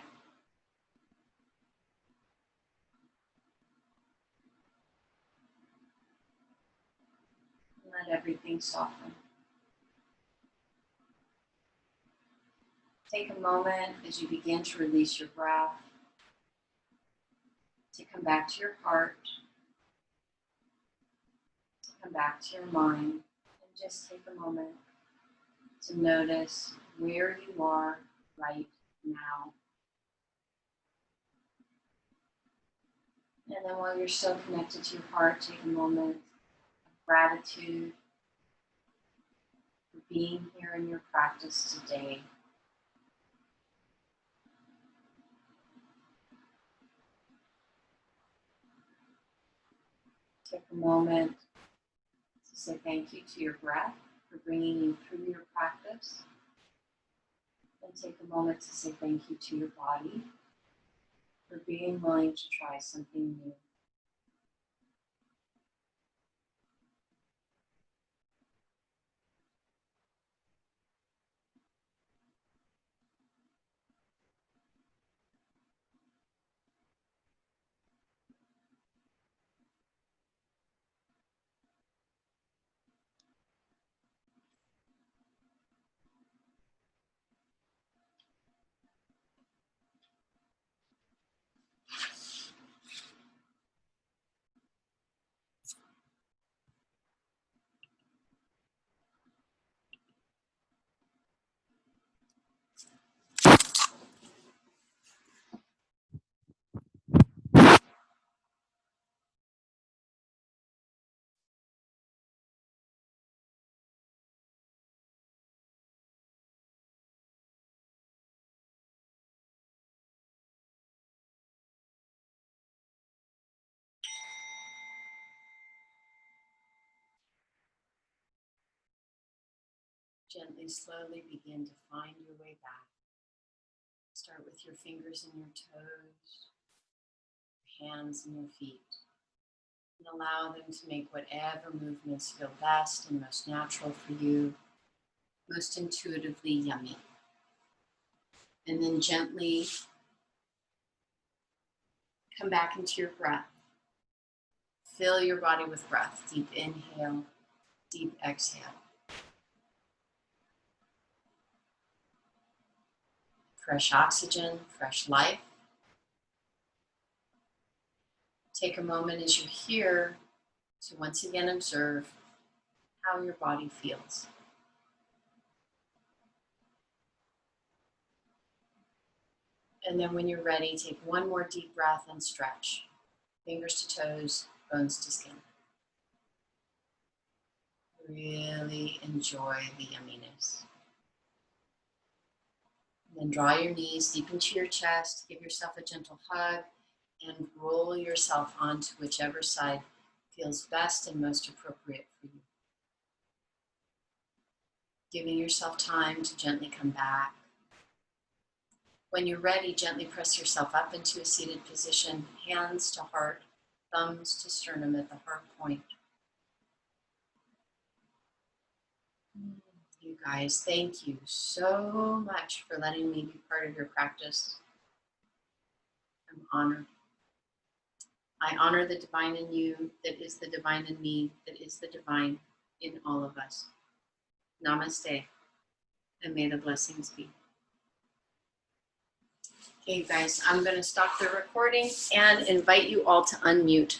Let everything soften. Take a moment as you begin to release your breath to come back to your heart, to come back to your mind, and just take a moment to notice where you are right now. And then while you're still connected to your heart, take a moment of gratitude for being here in your practice today. Take a moment to say thank you to your breath for bringing you through your practice. And take a moment to say thank you to your body for being willing to try something new. Gently, slowly begin to find your way back. Start with your fingers and your toes, your hands and your feet, and allow them to make whatever movements feel best and most natural for you, most intuitively yummy. And then gently come back into your breath. Fill your body with breath. Deep inhale, deep exhale. Fresh oxygen, fresh life. Take a moment as you're here to once again observe how your body feels. And then when you're ready, take one more deep breath and stretch. Fingers to toes, bones to skin. Really enjoy the yumminess. And then draw your knees deep into your chest, give yourself a gentle hug, and roll yourself onto whichever side feels best and most appropriate for you. Giving yourself time to gently come back. When you're ready, gently press yourself up into a seated position, hands to heart, thumbs to sternum at the heart point. You guys, thank you so much for letting me be part of your practice. I'm honored. I honor the divine in you, that is the divine in me, that is the divine in all of us. Namaste, and may the blessings be. Okay, guys, I'm going to stop the recording and invite you all to unmute.